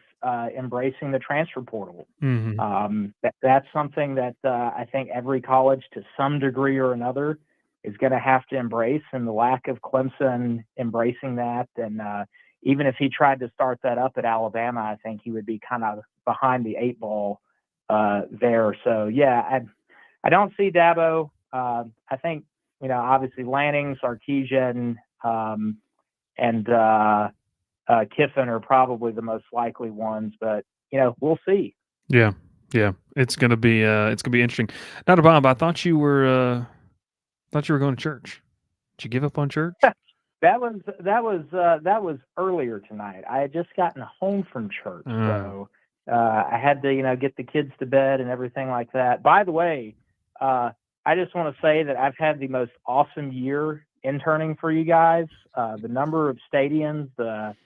embracing the transfer portal. Mm-hmm. That's something that I think every college to some degree or another is going to have to embrace, and the lack of Clemson embracing that. And even if he tried to start that up at Alabama, I think he would be kind of behind the 8 ball there. So, I don't see Dabo. I think, obviously Lanning, Sarkisian, and Kiffin are probably the most likely ones, but we'll see. Yeah, it's gonna be interesting. Now, Bob, I thought you were going to church. Did you give up on church? That was earlier tonight. I had just gotten home from church, so I had to get the kids to bed and everything like that. By the way, I just want to say that I've had the most awesome year interning for you guys. The number of stadiums, the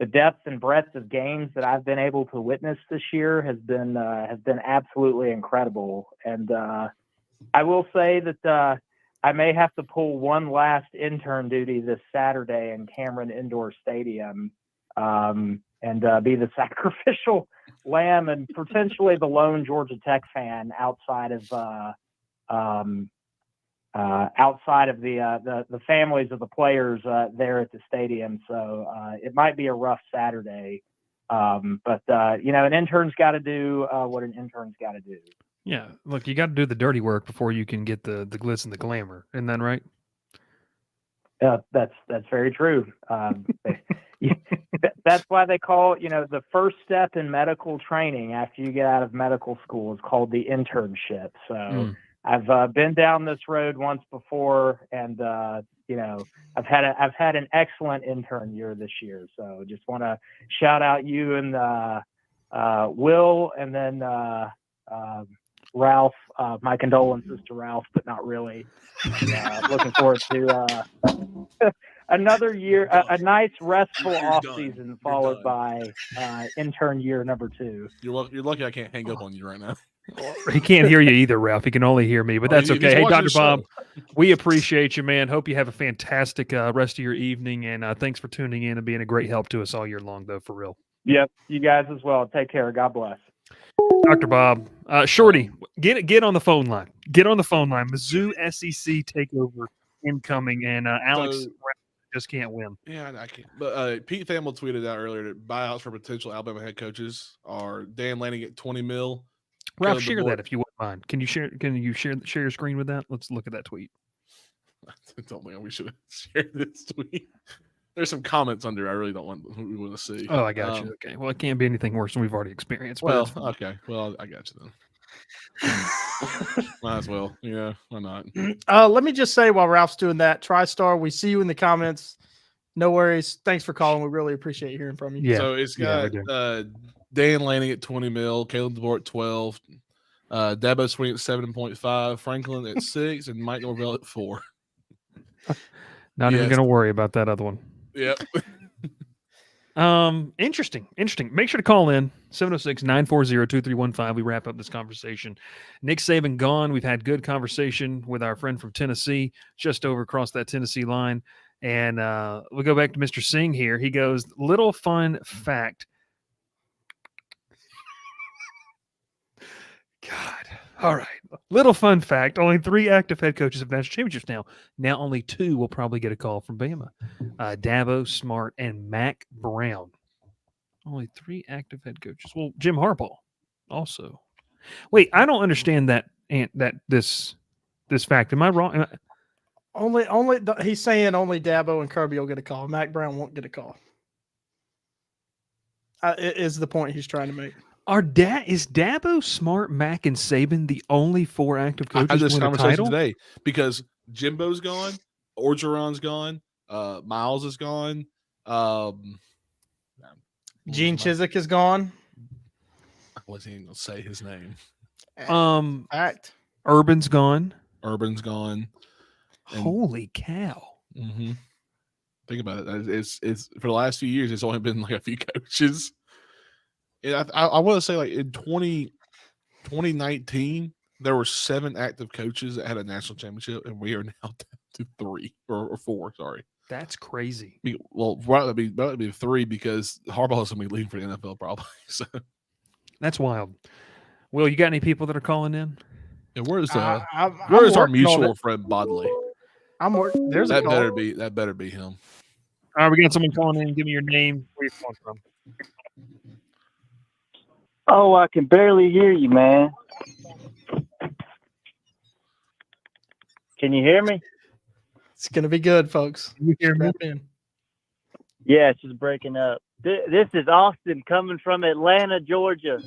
depth and breadth of games that I've been able to witness this year has been absolutely incredible. And I will say that I may have to pull one last intern duty this Saturday in Cameron Indoor Stadium and be the sacrificial lamb and potentially the lone Georgia Tech fan outside of the families of the players there at the stadium. So it might be a rough Saturday. But an intern's got to do what an intern's got to do. Yeah. Look, you got to do the dirty work before you can get the glitz and the glamour. Isn't that right? Yeah, that's very true. That's why they call, the first step in medical training after you get out of medical school is called the internship. So I've been down this road once before, and I've had an excellent intern year this year. So just want to shout out you and Will, and then Ralph. My condolences to Ralph, but not really. Looking forward to another year, a nice restful off season followed by intern year number 2. You're lucky I can't hang up on you right now. He can't hear you either, Ralph. He can only hear me, but that's okay. Hey, Dr. Bob, we appreciate you, man. Hope you have a fantastic rest of your evening, and thanks for tuning in and being a great help to us all year long, though, for real. Yep, you guys as well. Take care. God bless. Dr. Bob. Shorty, get on the phone line. Get on the phone line. Mizzou SEC takeover incoming, and Alex just can't win. Yeah, I can't. But Pete Thamel tweeted out earlier that buyouts for potential Alabama head coaches are Dan Lanning at $20 million. Ralph, share that if you wouldn't mind. Can you share your screen with that? Let's look at that tweet. I don't think we should share this tweet. There's some comments under. I really don't want to see. Oh, I got you. Okay. Well, it can't be anything worse than we've already experienced. Well, okay. Well, I got you then. Might as well. Yeah, why not? Let me just say while Ralph's doing that, TriStar, we see you in the comments. No worries. Thanks for calling. We really appreciate hearing from you. Yeah. So it's got Dan Lanning at $20 million, Caleb DeBoer at 12, Dabo Swinney at 7.5, Franklin at 6, and Mike Norvell at 4. Not even going to worry about that other one. Yep. Interesting. Make sure to call in 706-940-2315. We wrap up this conversation. Nick Saban gone. We've had good conversation with our friend from Tennessee, just over across that Tennessee line. And we'll go back to Mr. Singh here. He goes, little fun fact. God. All right. Little fun fact: only 3 active head coaches have national championships now. Now only 2 will probably get a call from Bama: Dabo Smart and Mac Brown. Only 3 active head coaches. Well, Jim Harbaugh also. Wait, I don't understand that. This fact. Am I wrong? He's saying only Dabo and Kirby will get a call. Mac Brown won't get a call. Is the point he's trying to make. Is Dabo, Smart, Mac, and Saban the only 4 active I coaches had to this win a conversation title? today because Jimbo's gone, Orgeron's gone, Miles is gone. Gene Chizik is gone. I wasn't even gonna say his name. Fact. Urban's gone. Urban's gone. And- Holy cow! Mm-hmm. Think about it. It's for the last few years. It's only been like a few coaches. And I want to say like in 2019 there were 7 active coaches that had a national championship, and we are now down to 3 or 4. Sorry, That's crazy. well, that'd be 3 because Harbaugh's gonna be leaving for the NFL probably. So, That's wild. Will, you got any people that are calling in? and where's I'm where's our working on mutual it. friend Bodley? There's a That call. better be him. All right, we got someone calling in. Give me your name. Where you calling from? Oh, I can barely hear you, man. Can you hear me? It's gonna be good, folks. Can you hear me? Strap in. Yeah, it's just breaking up. This is Austin coming from Atlanta, Georgia.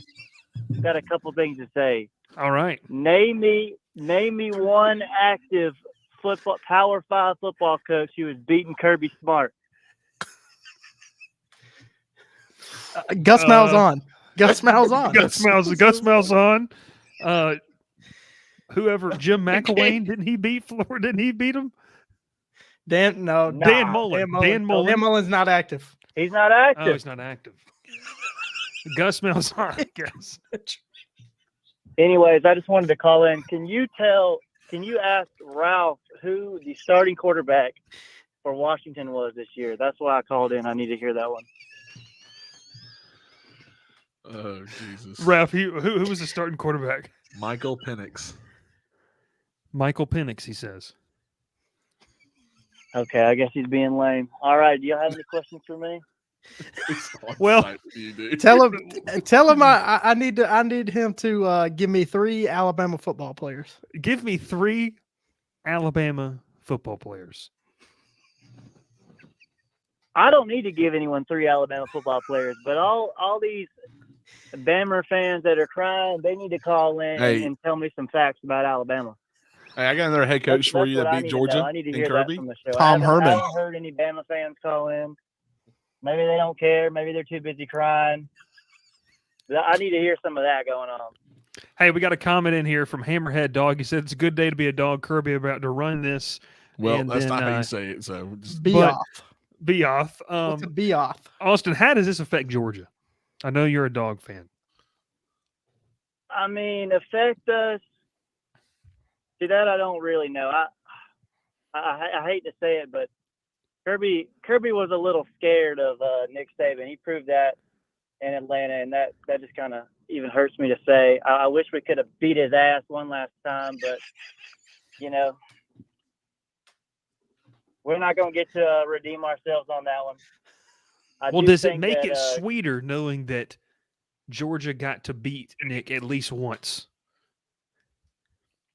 Got a couple things to say. All right. Name me one active Power 5 football coach who was beating Kirby Smart. Gus Malzahn. Gus Malzahn. Gus Malzahn. Whoever, Jim McElwain, didn't he beat Florida? Didn't he beat him? Dan Dan Mullen. Dan Mullen. Dan Mullen's not active. He's not active. Oh, he's not active. Gus Malzahn, I guess. Anyways, I just wanted to call in. Can you ask Ralph who the starting quarterback for Washington was this year? That's why I called in. I need to hear that one. Oh Jesus, Ralph, who was the starting quarterback? Michael Penix. Michael Penix, he says. Okay, I guess he's being lame. All right, do y'all have any questions for me? Well, Tell him I need him to give me 3 Alabama football players. Give me 3 Alabama football players. I don't need to give anyone 3 Alabama football players, but all these Bama fans that are crying, they need to call in and tell me some facts about Alabama. Hey, I got another head coach for you that beat Georgia I need to and hear Kirby. that from the show. Tom Herman. I haven't heard any Bama fans call in. Maybe they don't care. Maybe they're too busy crying. I need to hear some of that going on. Hey, we got a comment in here from Hammerhead Dog. He said it's a good day to be a dog. Kirby about to run this. Well, and that's then, not how you say it. So just Be off. Be off. What's a be off? Austin, how does this affect Georgia? I know you're a dog fan. I mean, affect us. See, that I don't really know. I hate to say it, but Kirby was a little scared of Nick Saban. He proved that in Atlanta, and that just kind of even hurts me to say. I wish we could have beat his ass one last time, but we're not going to get to redeem ourselves on that one. Well, does it make it sweeter knowing that Georgia got to beat Nick at least once?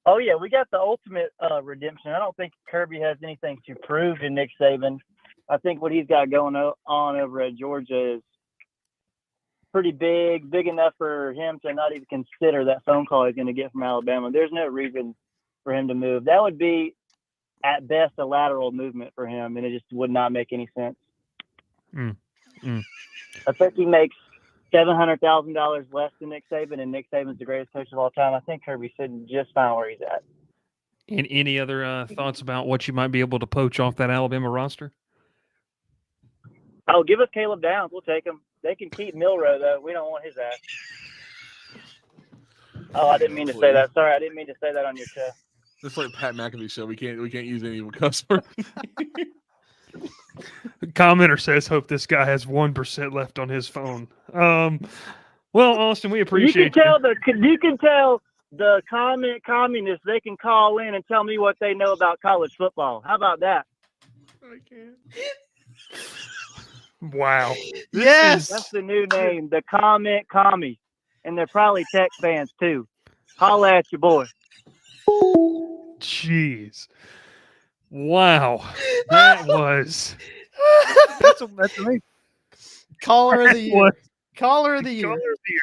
Oh, yeah, we got the ultimate redemption. I don't think Kirby has anything to prove to Nick Saban. I think what he's got going on over at Georgia is pretty big enough for him to not even consider that phone call he's going to get from Alabama. There's no reason for him to move. That would be, at best, a lateral movement for him, and it just would not make any sense. I think he makes $700,000 less than Nick Saban, and Nick Saban's the greatest coach of all time. I think Kirby's sitting just fine where he's at. And any other thoughts about what you might be able to poach off that Alabama roster? Oh, give us Caleb Downs. We'll take him. They can keep Milroe, though. We don't want his ass. Oh, I didn't mean to say that. Sorry, I didn't mean to say that on your show. It's like Pat McAfee show. We can't use any cuss words. Commenter says, "Hope this guy has 1% left on his phone." Well, Austin, we appreciate you can tell the communists, they can call in and tell me what they know about college football. How about that? Wow. Yes. That's the new name, the comment commies. And they're probably Tech fans too. Holla at your boy. Jeez. Wow. That was that's amazing. Caller of the That year. was Caller of the year. Caller of the year.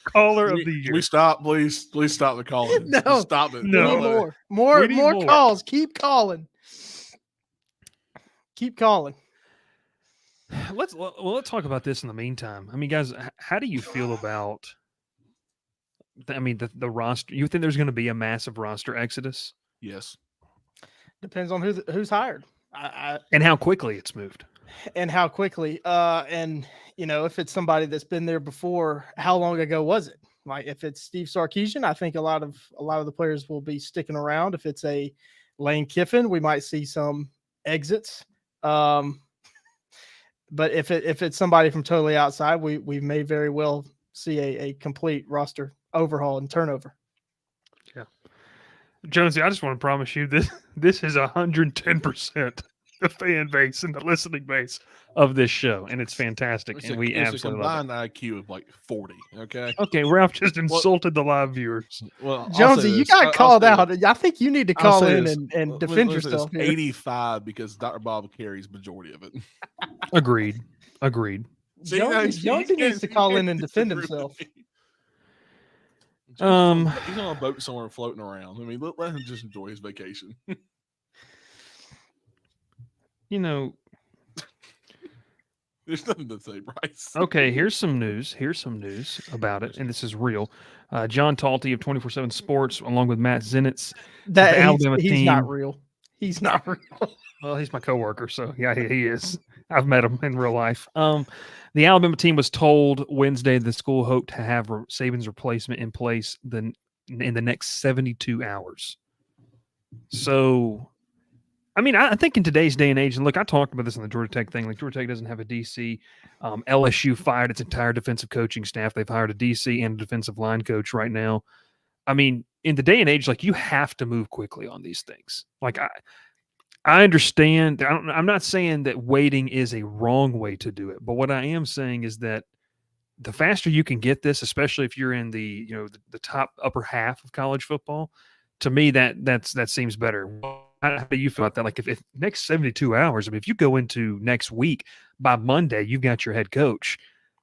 Caller of the Can year. we stop, please? Please stop the calling. No. Just stop it. No. We need Don't let it- more. We need More more. calls. Keep calling. Keep calling. Let's talk about this in the meantime. I mean, guys, how do you feel about? I mean, the roster. You think there's going to be a massive roster exodus, Yes. Depends on who's hired. and how quickly it's moved? And how quickly. And if it's somebody that's been there before, how long ago was it? Like if it's Steve Sarkisian, I think a lot of the players will be sticking around. If it's a Lane Kiffin, we might see some exits. But if it's somebody from totally outside, we may very well see a complete roster overhaul and turnover. Yeah, Jonesy, I just want to promise you this is 110% the fan base and the listening base of this show, and it's fantastic, and we it's a absolutely love combined IQ of like 40. Okay. it. Okay, Ralph just insulted the live viewers. Well, I'll Jonesy, say you this. got I'll called say out. this. I think you need to I'll call say in this. and Let me defend say this. yourself here. 85 because Dr. Bob carries majority of it. Agreed. See, Jonesy needs to call in and defend himself. He's on a boat somewhere floating around. I mean, let him just enjoy his vacation. There's nothing to say, Bryce. Okay, here's some news about it, and this is real. John Talty of 24/7 Sports, along with Matt Zenitz, That the Alabama he's team. not real. He's not real. Well, he's my coworker, so yeah, he is. I've met him in real life. The Alabama team was told Wednesday the school hoped to have Saban's replacement in place in the next 72 hours. So, I mean, I think in today's day and age, and look, I talked about this on the Georgia Tech thing. Like Georgia Tech doesn't have a DC. LSU fired its entire defensive coaching staff. They've hired a DC and a defensive line coach right now. I mean, in the day and age, like you have to move quickly on these things. Like I understand. I'm not saying that waiting is a wrong way to do it, but what I am saying is that the faster you can get this, especially if you're in the top upper half of college football, to me that seems better. How do you feel about that? Like if next 72 hours, I mean, if you go into next week by Monday, you've got your head coach.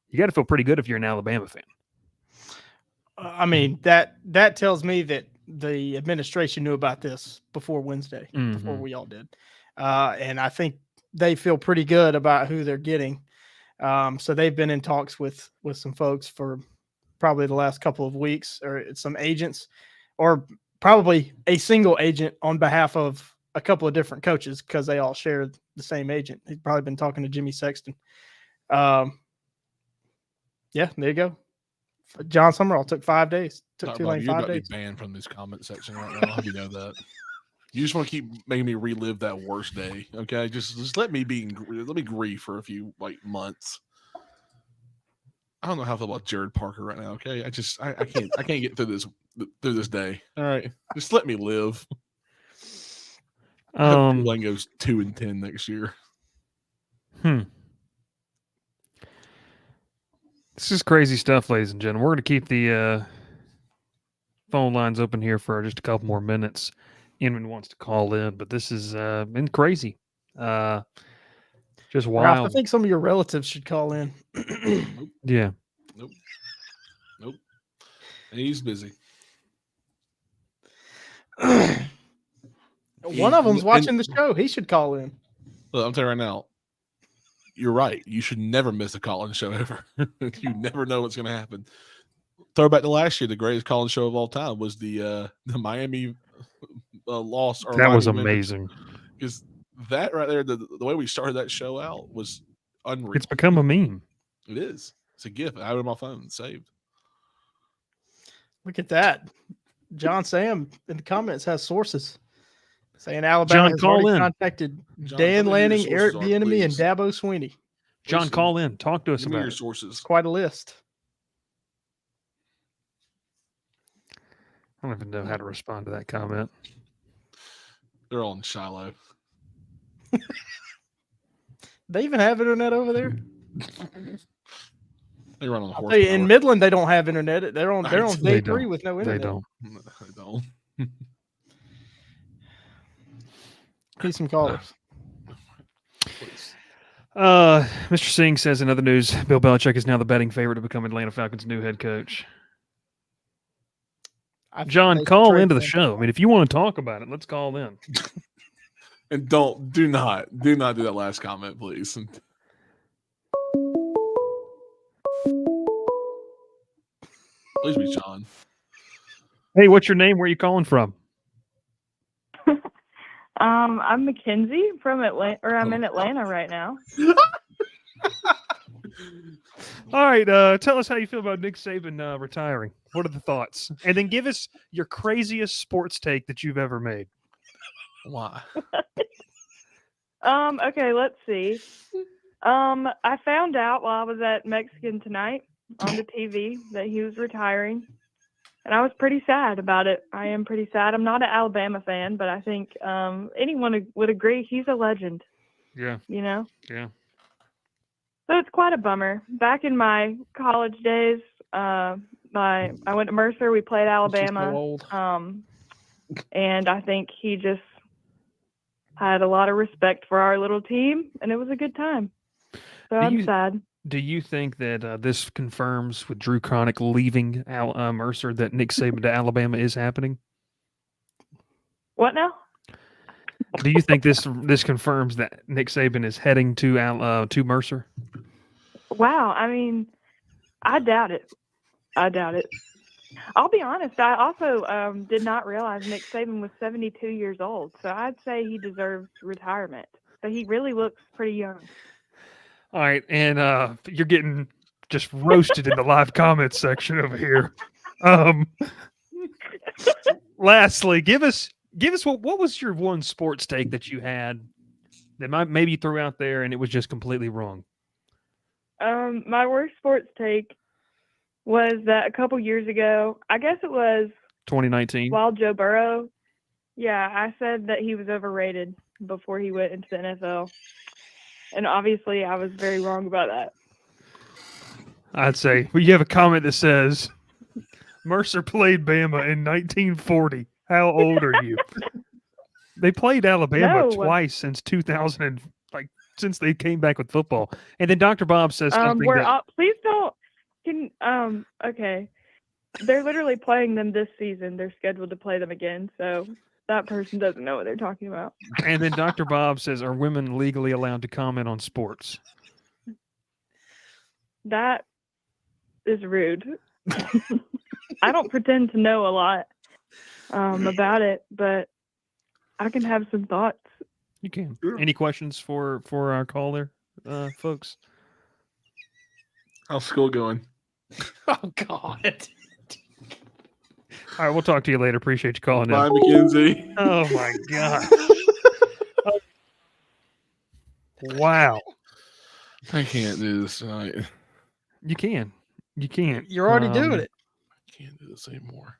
You got to feel pretty good if you're an Alabama fan. I mean, that tells me that the administration knew about this before Wednesday, before we all did. And I think they feel pretty good about who they're getting. So they've been in talks with some folks for probably the last couple of weeks, or some agents, or probably a single agent on behalf of a couple of different coaches, because they all share the same agent. He's probably been talking to Jimmy Sexton. Yeah, there you go. John Summerall took 5 days. Took Tulane 5 days. You're about to be banned from this comment section right now. You know that. You just want to keep making me relive that worst day, okay? Just let me grieve for a few months. I don't know how I feel about Jared Parker right now, okay? I can't get through this day. All right, just let me live. Tulane goes 2-10 next year. This is crazy stuff, ladies and gentlemen. We're going to keep the phone lines open here for just a couple more minutes. Anyone wants to call in, but this has been crazy. Just wild. Ralph, I think some of your relatives should call in. Nope. Yeah. Nope. He's busy. One of them's watching the show. He should call in. Look, I'm telling you right now, you're right. You should never miss a call-in show ever. You never know what's going to happen. Throw back to last year, the greatest call-in show of all time was the Miami loss. Or that was Miami amazing. Because that right there, the way we started that show out was unreal. It's become a meme. It is. It's a gift. I have it on my phone, saved. Look at that. John Sam in the comments has sources saying Alabama has already contacted Dan Lanning, Eric Bieniemy, and Dabo Swinney. John, call in. Talk to us about your it. sources. It's quite a list. I don't even know how to respond to that comment. They're all in Shiloh. They even have internet over there. They run on I'll tell you, in horsepower. Midland, they don't have internet. They're on They day don't. 3 with no They internet. don't. They don't. Need some callers. Please. Mr. Singh says in other news, Bill Belichick is now the betting favorite to become Atlanta Falcons' new head coach. John, call into the show. I mean, if you want to talk about it, let's call in. And do not do that last comment, please. Please be John. Hey, what's your name? Where are you calling from? I'm Mackenzie from Atlanta, or I'm in Atlanta right now. All right, tell us how you feel about Nick Saban retiring. What are the thoughts? And then give us your craziest sports take that you've ever made. Why? Okay, let's see. I found out while I was at Mexican Tonight on the TV that he was retiring, and I was pretty sad about it. I am pretty sad. I'm not an Alabama fan, but I think anyone would agree he's a legend. Yeah. You know? Yeah. So it's quite a bummer. Back in my college days, I went to Mercer. We played Alabama, and I think he just had a lot of respect for our little team, and it was a good time. So I'm sad. Do you think that this confirms with Drew Cronick leaving Mercer that Nick Saban to Alabama is happening? What now? Do you think this confirms that Nick Saban is heading to Mercer? Wow. I mean, I doubt it. I'll be honest. I also did not realize Nick Saban was 72 years old. So I'd say he deserves retirement. So he really looks pretty young. All right. And you're getting just roasted in the live comments section over here. Lastly, give us what was your one sports take that you had that maybe you threw out there and it was just completely wrong? My worst sports take was that a couple years ago, I guess it was 2019. While Joe Burrow, I said that he was overrated before he went into the NFL. And obviously I was very wrong about that. I'd say, well, you have a comment that says, Mercer played Bama in 1940. How old are you? They played Alabama twice since 2000, since they came back with football. And then Dr. Bob says something please don't. Okay. They're literally playing them this season. They're scheduled to play them again. So that person doesn't know what they're talking about. And then Dr. Bob says, are women legally allowed to comment on sports? That is rude. I don't pretend to know a lot about it, but I can have some thoughts. You can. Any questions for our caller, folks? How's school going? Oh, God. All right, we'll talk to you later. Appreciate you calling Bye, in. Mackenzie. Oh, my God. Wow. I can't do this tonight. You can. You can't. You're already doing it. I can't do this anymore.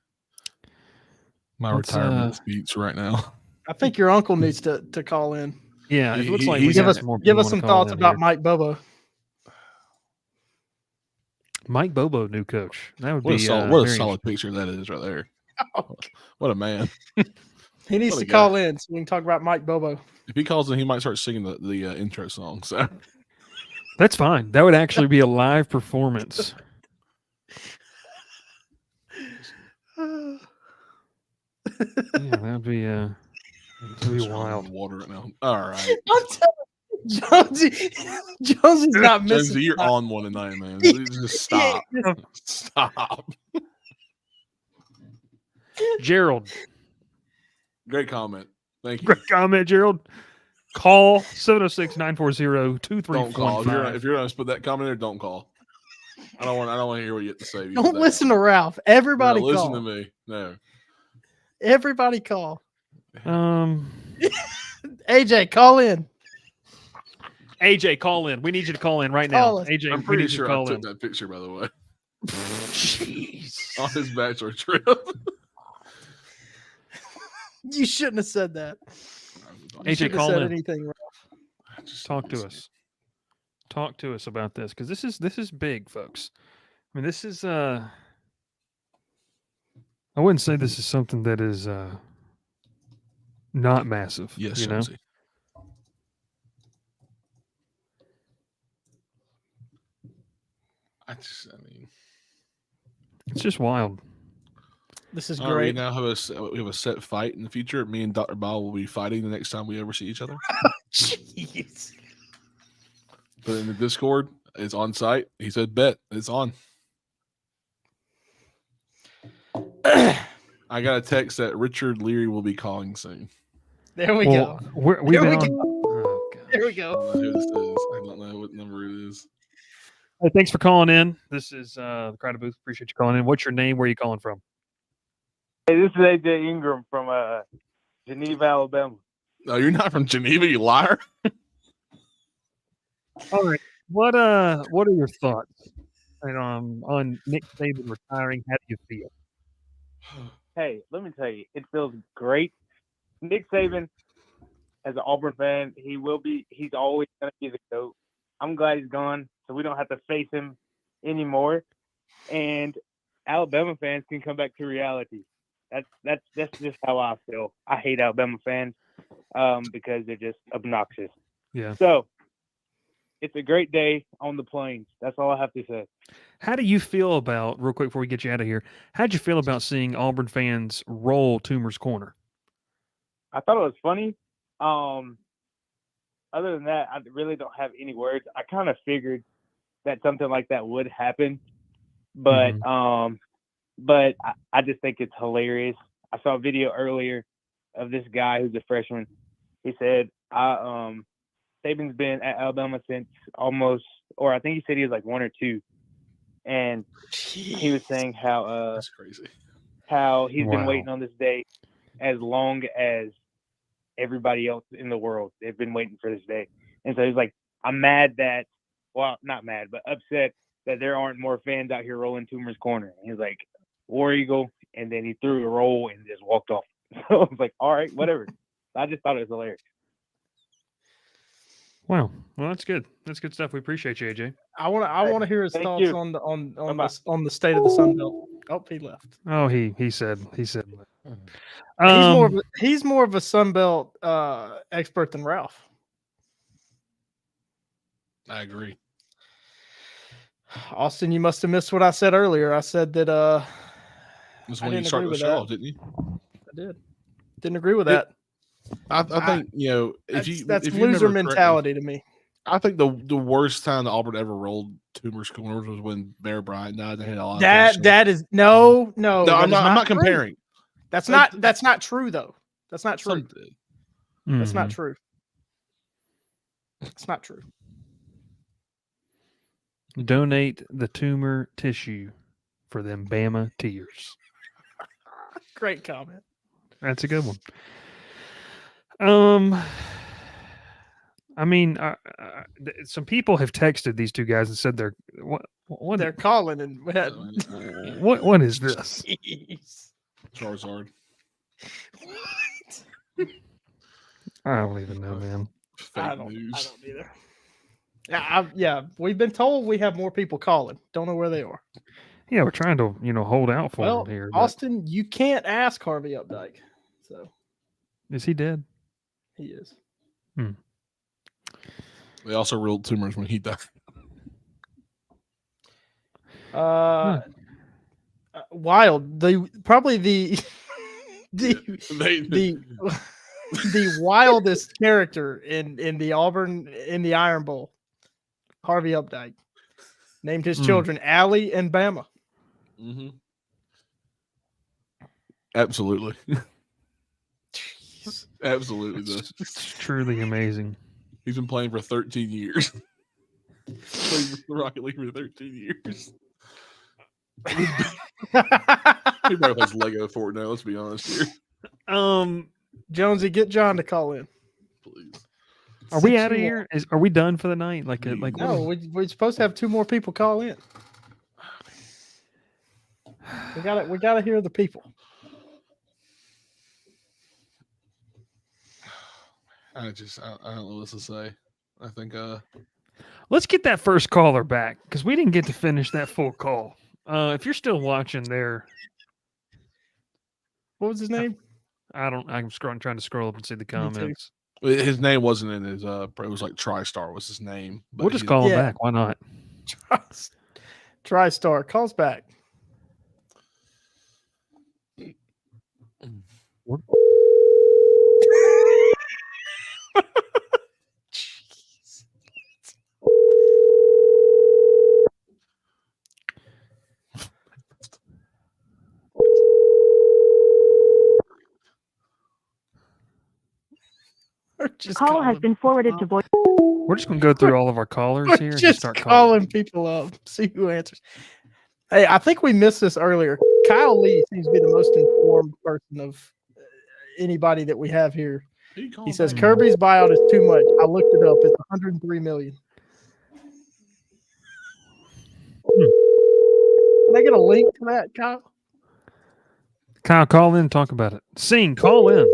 My retirement speech right now. I think your uncle needs to call in. Yeah, it looks like give us some thoughts about Mike Bobo. Mike Bobo, new coach. That would what be a solid picture that is right there. What a man. He needs to call in so we can talk about Mike Bobo. If he calls in, he might start singing the intro song. So that's fine. That would actually be a live performance. Yeah, that'd be wild. Water right now. All right. Jonesy's not missing. Jonesy, you're on one tonight, man. Just stop. Stop. Gerald. Great comment. Thank you. Great comment, Gerald. Call 706-940-2315. Don't call. If you're going to put that comment in there, don't call. I don't want to hear what you have to say. Don't listen to Ralph. Everybody call. Listen to me. No. Everybody call. AJ, call in. AJ, call in. We need you to call in right now. AJ, I'm pretty sure I took that picture, by the way. Jeez. On his bachelor trip. You shouldn't have said that. You AJ, shouldn't have call said in. anything wrong. Talk to us. Talk to us about this because this is big, folks. I mean, this is I wouldn't say this is something that is not massive. Yes, you know. Jonesy. I mean, It's just wild. This is we great. now have a set fight in the future. Me and Dr. Ball will be fighting the next time we ever see each other. Jeez. But in the Discord, it's on site. He said, "Bet it's on." I got a text that Richard Leary will be calling soon. There we go. We've been on. Oh, there we I go. don't know who this is. I don't know what number it is. Hey, thanks for calling in. This is the Crowded Booth. Appreciate you calling in. What's your name? Where are you calling from? Hey, this is AJ Ingram from Geneva, Alabama. No, you're not from Geneva, you liar. All right. What are your thoughts on Nick Saban retiring? How do you feel? Hey, let me tell you, it feels great. Nick Saban, as an Auburn fan, he's always going to be the GOAT. I'm glad he's gone, so we don't have to face him anymore. And Alabama fans can come back to reality. That's just how I feel. I hate Alabama fans because they're just obnoxious. Yeah. So it's a great day on the plains. That's all I have to say. How do you feel about, real quick before we get you out of here, how'd you feel about seeing Auburn fans roll Toomer's Corner? I thought it was funny. Other than that, I really don't have any words. I kind of figured that something like that would happen, but but I just think it's hilarious. I saw a video earlier of this guy who's a freshman. He said, Saban's been at Alabama since almost, or I think he said he was like 1 or 2. And he was saying how That's crazy. How he's been waiting on this day as long as everybody else in the world. They've been waiting for this day. And so he's like, I'm mad that, well, not mad, but upset that there aren't more fans out here rolling Toomer's Corner. And he's like, War Eagle. And then he threw a roll and just walked off. So I was like, all right, whatever. I just thought it was hilarious. Wow. Well, that's good. That's good stuff. We appreciate you, AJ. I want to hear his Thank thoughts you. on the state of the Sun Belt. Oh, he left. Oh, he said. He's more of a Sun Belt expert than Ralph. I agree. Austin, you must have missed what I said earlier. I said that This when you started the show off, didn't you? I did. Didn't agree with that. I think that's loser mentality to me. I think the worst time the Auburn ever rolled Toomer's Corner was when Bear Bryant died. They had a lot of that is no. I'm not comparing. That's not true though. That's not true. That's not true. It's not true. Donate the tumor tissue for them Bama tears. Great comment. That's a good one. I mean, some people have texted these two guys and said they're calling and what is this? Jeez. Charizard. What? I don't even know, man. I don't either. Yeah, we've been told we have more people calling. Don't know where they are. Yeah, we're trying to hold out for them here. Austin, you can't ask Harvey Updike. So, is he dead? He is. They also rolled tumors when he died. Wild. Probably the wildest character in the Auburn in the Iron Bowl. Harvey Updike named his children Allie and Bama. Mm-hmm. Absolutely. Absolutely. It's truly amazing. He's been playing for 13 years. Playing with the Rocket League for 13 years. He probably plays Lego Fortnite, let's be honest here. Jonesy, get John to call in. Please. Are we out of here? Are we done for the night? No, we're supposed to have 2 more people call in. We gotta hear the people. I don't know what to say. I think Let's get that first caller back because we didn't get to finish that full call. If you're still watching there, What was his name? I'm trying to scroll up and see the comments. his name wasn't in his it was like TriStar was his name. But We'll just call him back. Why not? TriStar calls back. Call has been forwarded to voice. We're just going to go through all of our callers here and Just start calling people up, see who answers. Hey, I think we missed this earlier. Kyle Lee seems to be the most informed person of anybody that we have here. He says Kirby's buyout is too much. I looked it up. It's $103 million. Can I get a link to that, Kyle? Kyle, call in and talk about it. Call in.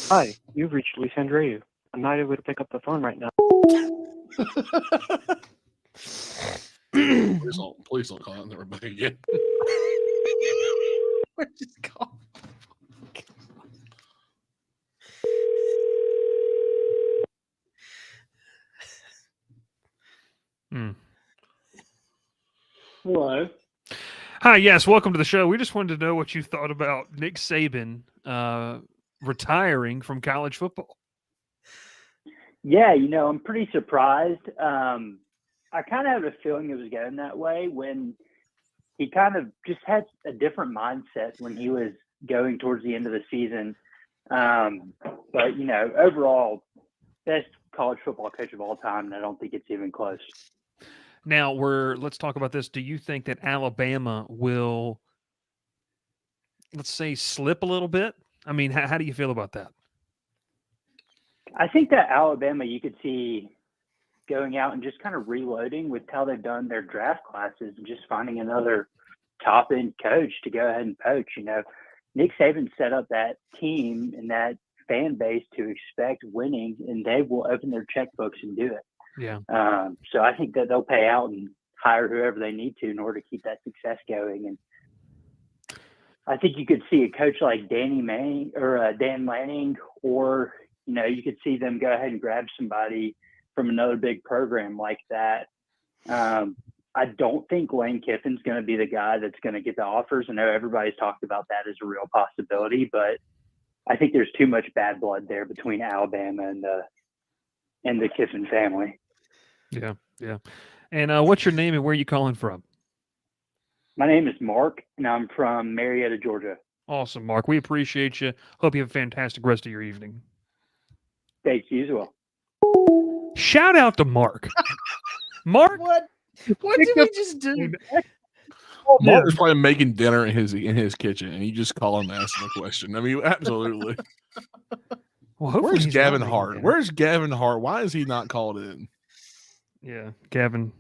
Hi, you've reached Luis Andreu. I'm not able to pick up the phone right now. Please don't call it never back again. Just call. Hello. Hi, yes, welcome to the show. We just wanted to know what you thought about Nick Saban retiring from college football. Yeah, I'm pretty surprised. I kind of had a feeling it was going that way when he kind of just had a different mindset when he was going towards the end of the season. But, overall, best college football coach of all time, and I don't think it's even close. Now, let's talk about this. Do you think that Alabama will, let's say, slip a little bit? I mean, how do you feel about that? I think that Alabama, you could see going out and just kind of reloading with how they've done their draft classes and just finding another top-end coach to go ahead and poach. Nick Saban set up that team and that fan base to expect winning, and they will open their checkbooks and do it. Yeah. So I think that they'll pay out and hire whoever they need to in order to keep that success going. And I think you could see a coach like Dan Lanning, or you could see them go ahead and grab somebody from another big program like that. I don't think Lane Kiffin's going to be the guy that's going to get the offers. I know everybody's talked about that as a real possibility, but I think there's too much bad blood there between Alabama and the Kiffin family. Yeah, yeah. And what's your name and where are you calling from? My name is Mark, and I'm from Marietta, Georgia. Awesome, Mark. We appreciate you. Hope you have a fantastic rest of your evening. Thanks, you as well. Shout out to Mark. Mark, what did we just do? Mark was probably making dinner in his kitchen, and you just call him and ask him a question. I mean, absolutely. Well, where's Gavin Hart? Where's Gavin Hart? Why is he not called in? Yeah, Gavin.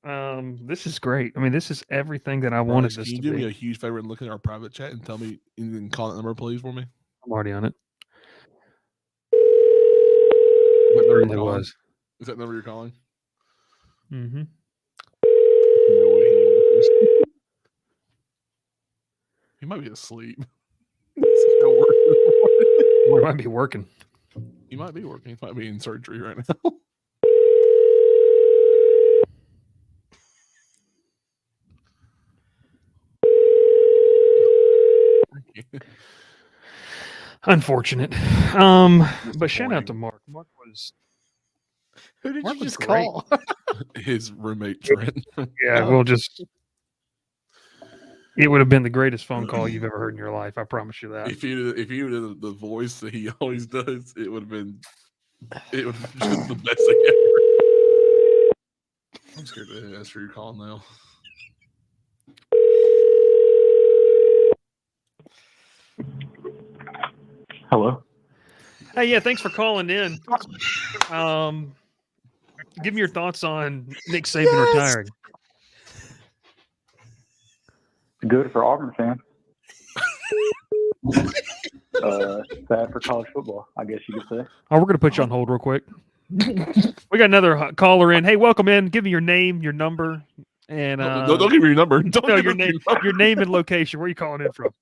This is great. I mean, this is everything that I wanted this to be. Can you do me a huge favor and look at our private chat and tell me and call that number, please, for me? I'm already on it. What number it was. Is that number you're calling? Mm-hmm. No way he answers. He might be asleep. Or he might be working. He might be working. He might be in surgery right now. Unfortunate. But shout out to Mark. Mark was. Who did Mark you was just great. call? His roommate Trent. Yeah, we'll just. It would have been the greatest phone call you've ever heard in your life. I promise you that. If you did the voice that he always does, it would have been just the best thing ever. I'm scared to answer your call now. Hello. Hey, yeah, thanks for calling in. Give me your thoughts on Nick Saban retiring. Good for Auburn fans. Sad for college football, I guess you could say. Oh, we're going to put you on hold real quick. We got another caller in. Hey, welcome in. Give me your name, your number, and don't give me your number. Don't no, give your me name, your name and location. Where are you calling in from?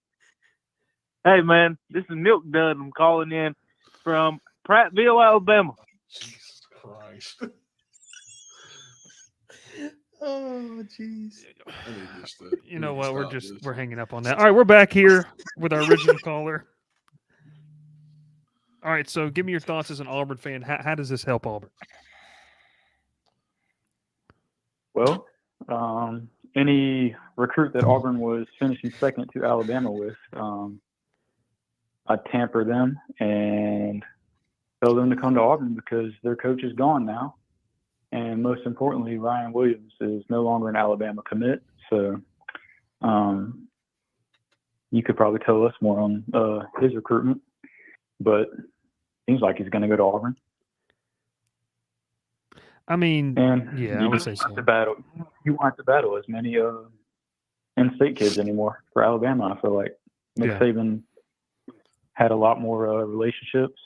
Hey, man, this is Milk Dud. I'm calling in from Prattville, Alabama. Jesus Christ. Oh, jeez. You know what? We're hanging up on that. All right, we're back here with our original caller. All right, so give me your thoughts as an Auburn fan. How does this help Auburn? Well, any recruit that Auburn was finishing second to Alabama with, I'd tamper them and tell them to come to Auburn because their coach is gone now. And most importantly, Ryan Williams is no longer an Alabama commit. So you could probably tell us more on his recruitment, but seems like he's going to go to Auburn. I mean, and I would say so. You want to battle as many in-state kids anymore for Alabama. I feel like Nick Saban had a lot more relationships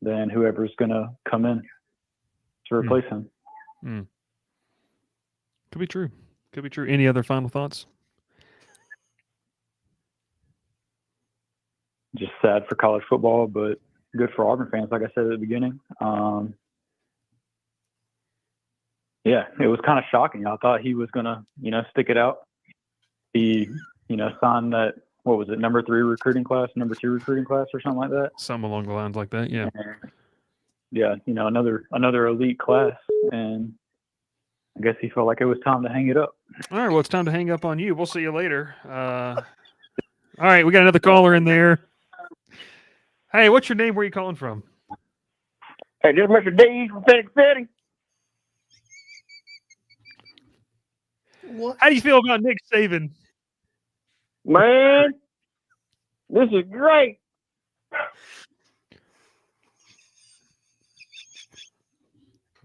than whoever's going to come in to replace him. Could be true. Could be true. Any other final thoughts? Just sad for college football, but good for Auburn fans, like I said at the beginning. Yeah, it was kind of shocking. I thought he was going to, stick it out. He, signed that, what was it, number 3 recruiting class, number 2 recruiting class or something like that? Something along the lines like that, yeah. And, yeah, another elite class. And I guess he felt like it was time to hang it up. All right, well, it's time to hang up on you. We'll see you later. All right, we got another caller in there. Hey, what's your name? Where are you calling from? Hey, this is Mr. D from Phoenix City. What? How do you feel about Nick Saban? Man, this is great.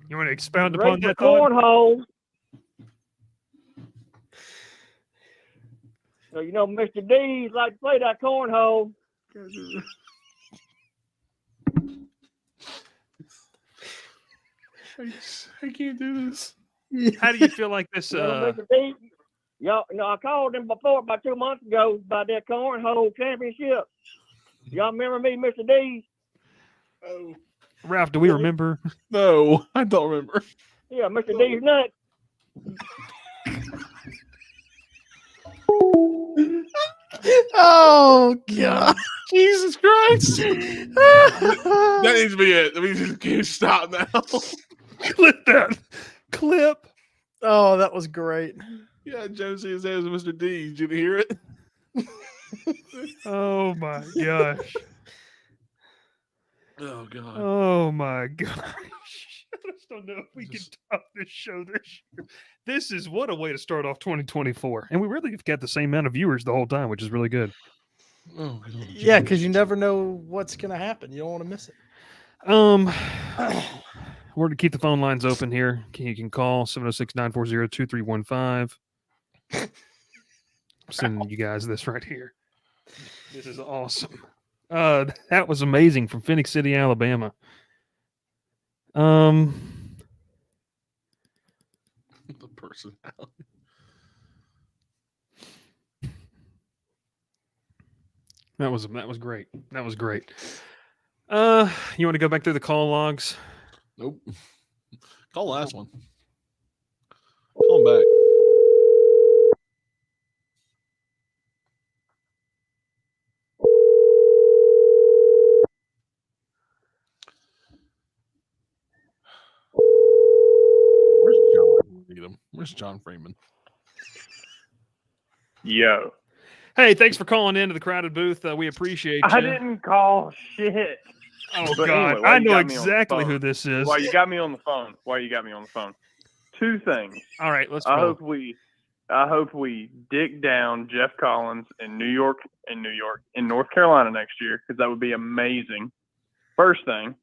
You want to expound Great upon for that thought? cornhole. So, Mr. D like to play that cornhole. I can't do this. How do you feel like this? Mr. D, I called him before about 2 months ago about that cornhole championship. Y'all remember me, Mr. D? Oh, Ralph, do we remember? No, I don't remember. Yeah, Mr. D's nut. Oh, God. Jesus Christ. That needs to be it. Let me just stop now. Clip that. Clip. Oh, that was great. Yeah, Jonesy his name is Mr. D. Did you hear it? Oh, my gosh. Oh, God. Oh, my gosh. I just don't know if we can top this show this year. This is what a way to start off 2024. And we really have got the same amount of viewers the whole time, which is really good. Oh, God. Yeah, because you never know what's going to happen. You don't want to miss it. We're to keep the phone lines open here. You can call 706-940-2315. I'm sending you guys this right here. This is awesome. That was amazing from Phoenix City, Alabama. The personality. That was great. That was great. You want to go back through the call logs? Nope. Call the last one. Call him back. Where's John? Need him. Where's John Freeman? Yo. Hey, thanks for calling into the crowded booth. We appreciate you. I didn't call shit. Oh, But God. anyway, why I you know got me on the exactly phone? who this is. Why you got me on the phone? 2 things. All right, let's I roll. hope we dig down Jeff Collins in North Carolina next year, because that would be amazing. First thing.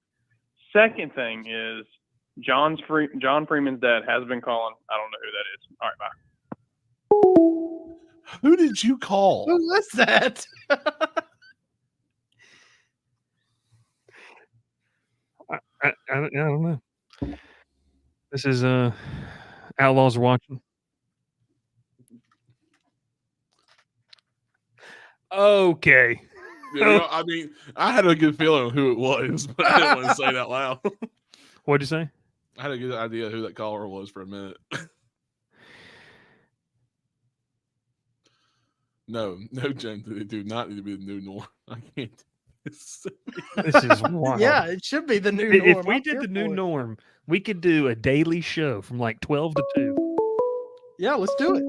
Second thing is John Freeman's dad has been calling. I don't know who that is. All right, bye. Who did you call? Who was that? I don't know. This is Outlaws are watching. Okay. Yeah, I mean, I had a good feeling of who it was, but I didn't want to say it out loud. What'd you say? I had a good idea who that caller was for a minute. No, James, they do not need to be the new norm. I can't. This is wild. Yeah, it should be the new norm. If we did the new norm, we could do a daily show from like 12 to 2. Yeah, let's do it.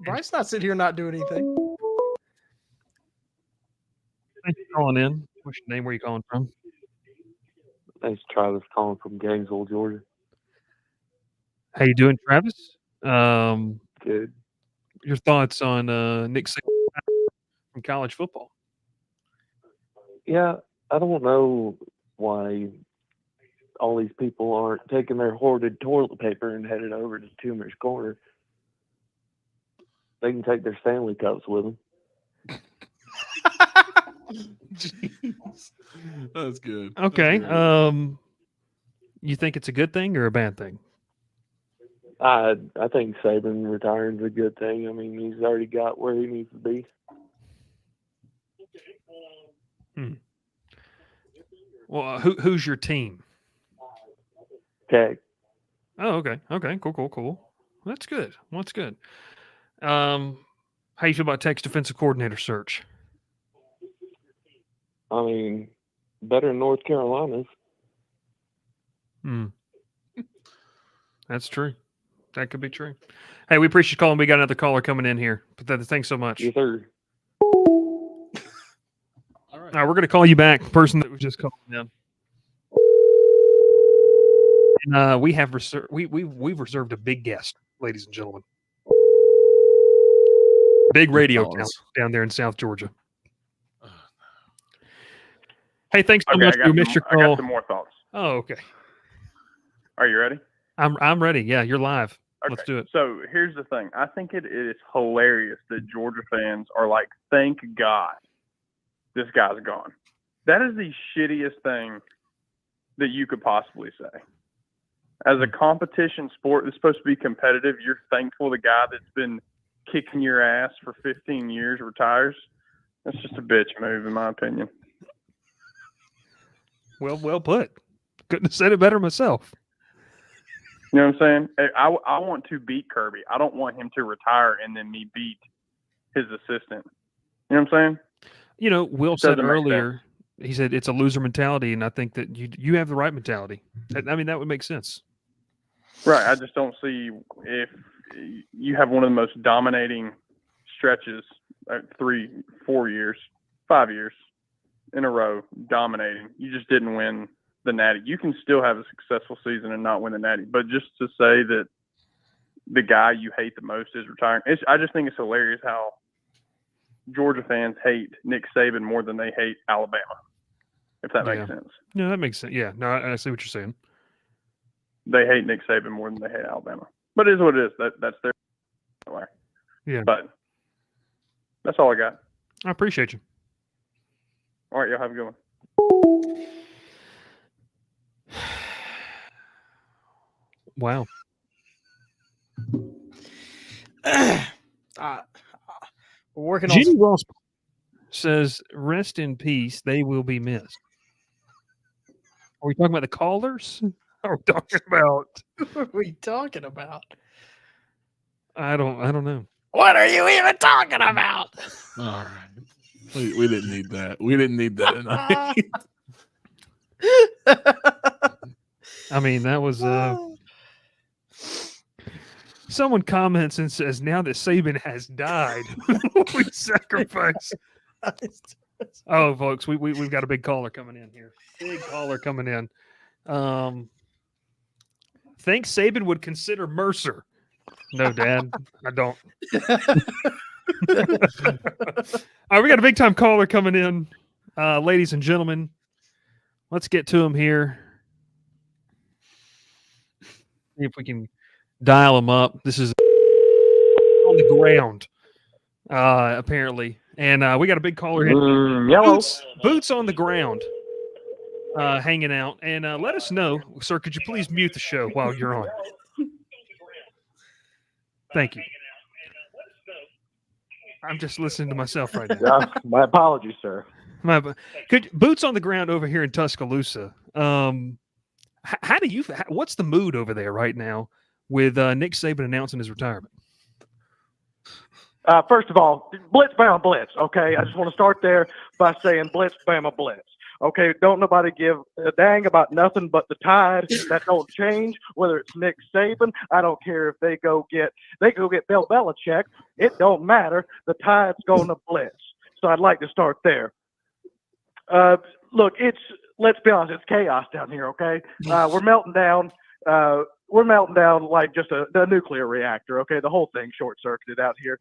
Bryce not sitting here not doing anything. Thanks for calling in. What's your name? Where you calling from? Thanks, Travis, calling from Gainesville, Georgia. How you doing, Travis? Good. Your thoughts on Nick Saban from college football? Yeah, I don't know why all these people aren't taking their hoarded toilet paper and headed over to Toomer's Corner. They can take their Stanley Cups with them. Jeez. That's good. Okay. That's great. You think it's a good thing or a bad thing? I think Saban retiring is a good thing. I mean, he's already got where he needs to be. Well, who's your team? Tech. Oh, okay. Okay. Cool. That's good. That's good. How you feel about Tech's defensive coordinator search? I mean, better than North Carolina's. That's true. That could be true. Hey, we appreciate you calling. We got another caller coming in here. But thanks so much. Yes, sir. All right. All right, we're going to call you back, person that was just calling in. And we have we've reserved a big guest, ladies and gentlemen. Big radio talent down there in South Georgia. Hey, thanks so much for Mr. Cole. I got some more thoughts. Oh, okay. Are you ready? I'm ready. Yeah, you're live. Okay. Let's do it. So here's the thing. I think it is hilarious that Georgia fans are like, thank God this guy's gone. That is the shittiest thing that you could possibly say. As a competition sport that's supposed to be competitive, you're thankful the guy that's been kicking your ass for 15 years retires. That's just a bitch move, in my opinion. Well put. Couldn't have said it better myself. You know what I'm saying? I want to beat Kirby. I don't want him to retire and then me beat his assistant. You know what I'm saying? You know, Will said earlier, he said it's a loser mentality, and I think that you have the right mentality. I mean, that would make sense. Right. I just don't see if you have one of the most dominating stretches, 3, 4 years, 5 years in a row, dominating. You just didn't win the Natty. You can still have a successful season and not win the Natty, but just to say that the guy you hate the most is retiring, I just think it's hilarious how Georgia fans hate Nick Saban more than they hate Alabama, if that makes sense. No, that makes sense. Yeah, no, I see what you're saying. They hate Nick Saban more than they hate Alabama, but it is what it is. That's their way. Yeah, but that's all I got. I appreciate you. All right, y'all have a good one. Wow. We're working Jenny on. Ross says, "Rest in peace. They will be missed." Are we talking about the callers? Are we talking about? What are we talking about? I don't know. What are you even talking about? All right. We didn't need that. We didn't need that tonight. I mean, that was someone comments and says, now that Saban has died, we sacrifice. Oh, folks, we've got a big caller coming in here. Big caller coming in. Think Saban would consider Mercer. No, Dad, I don't. All right, we got a big time caller coming in. Ladies and gentlemen, let's get to him here. See if we can dial him up. This is on the ground, apparently. And we got a big caller here. Yellow. Boots on the ground. hanging out. And let us know, sir. Could you please mute the show while you're on? Thank you. I'm just listening to myself right now. My apologies, sir. Could boots on the ground over here in Tuscaloosa? How do you? What's the mood over there right now with Nick Saban announcing his retirement? First of all, blitz, Bama, blitz. Okay, I just want to start there by saying blitz, Bama, blitz. Okay, don't nobody give a dang about nothing but the Tide. That don't change. Whether it's Nick Saban, I don't care if they go get Bill Belichick. It don't matter. The Tide's going to blitz. So I'd like to start there. Look, let's be honest, it's chaos down here. Okay, we're melting down. We're melting down like just a nuclear reactor. Okay, the whole thing short circuited out here.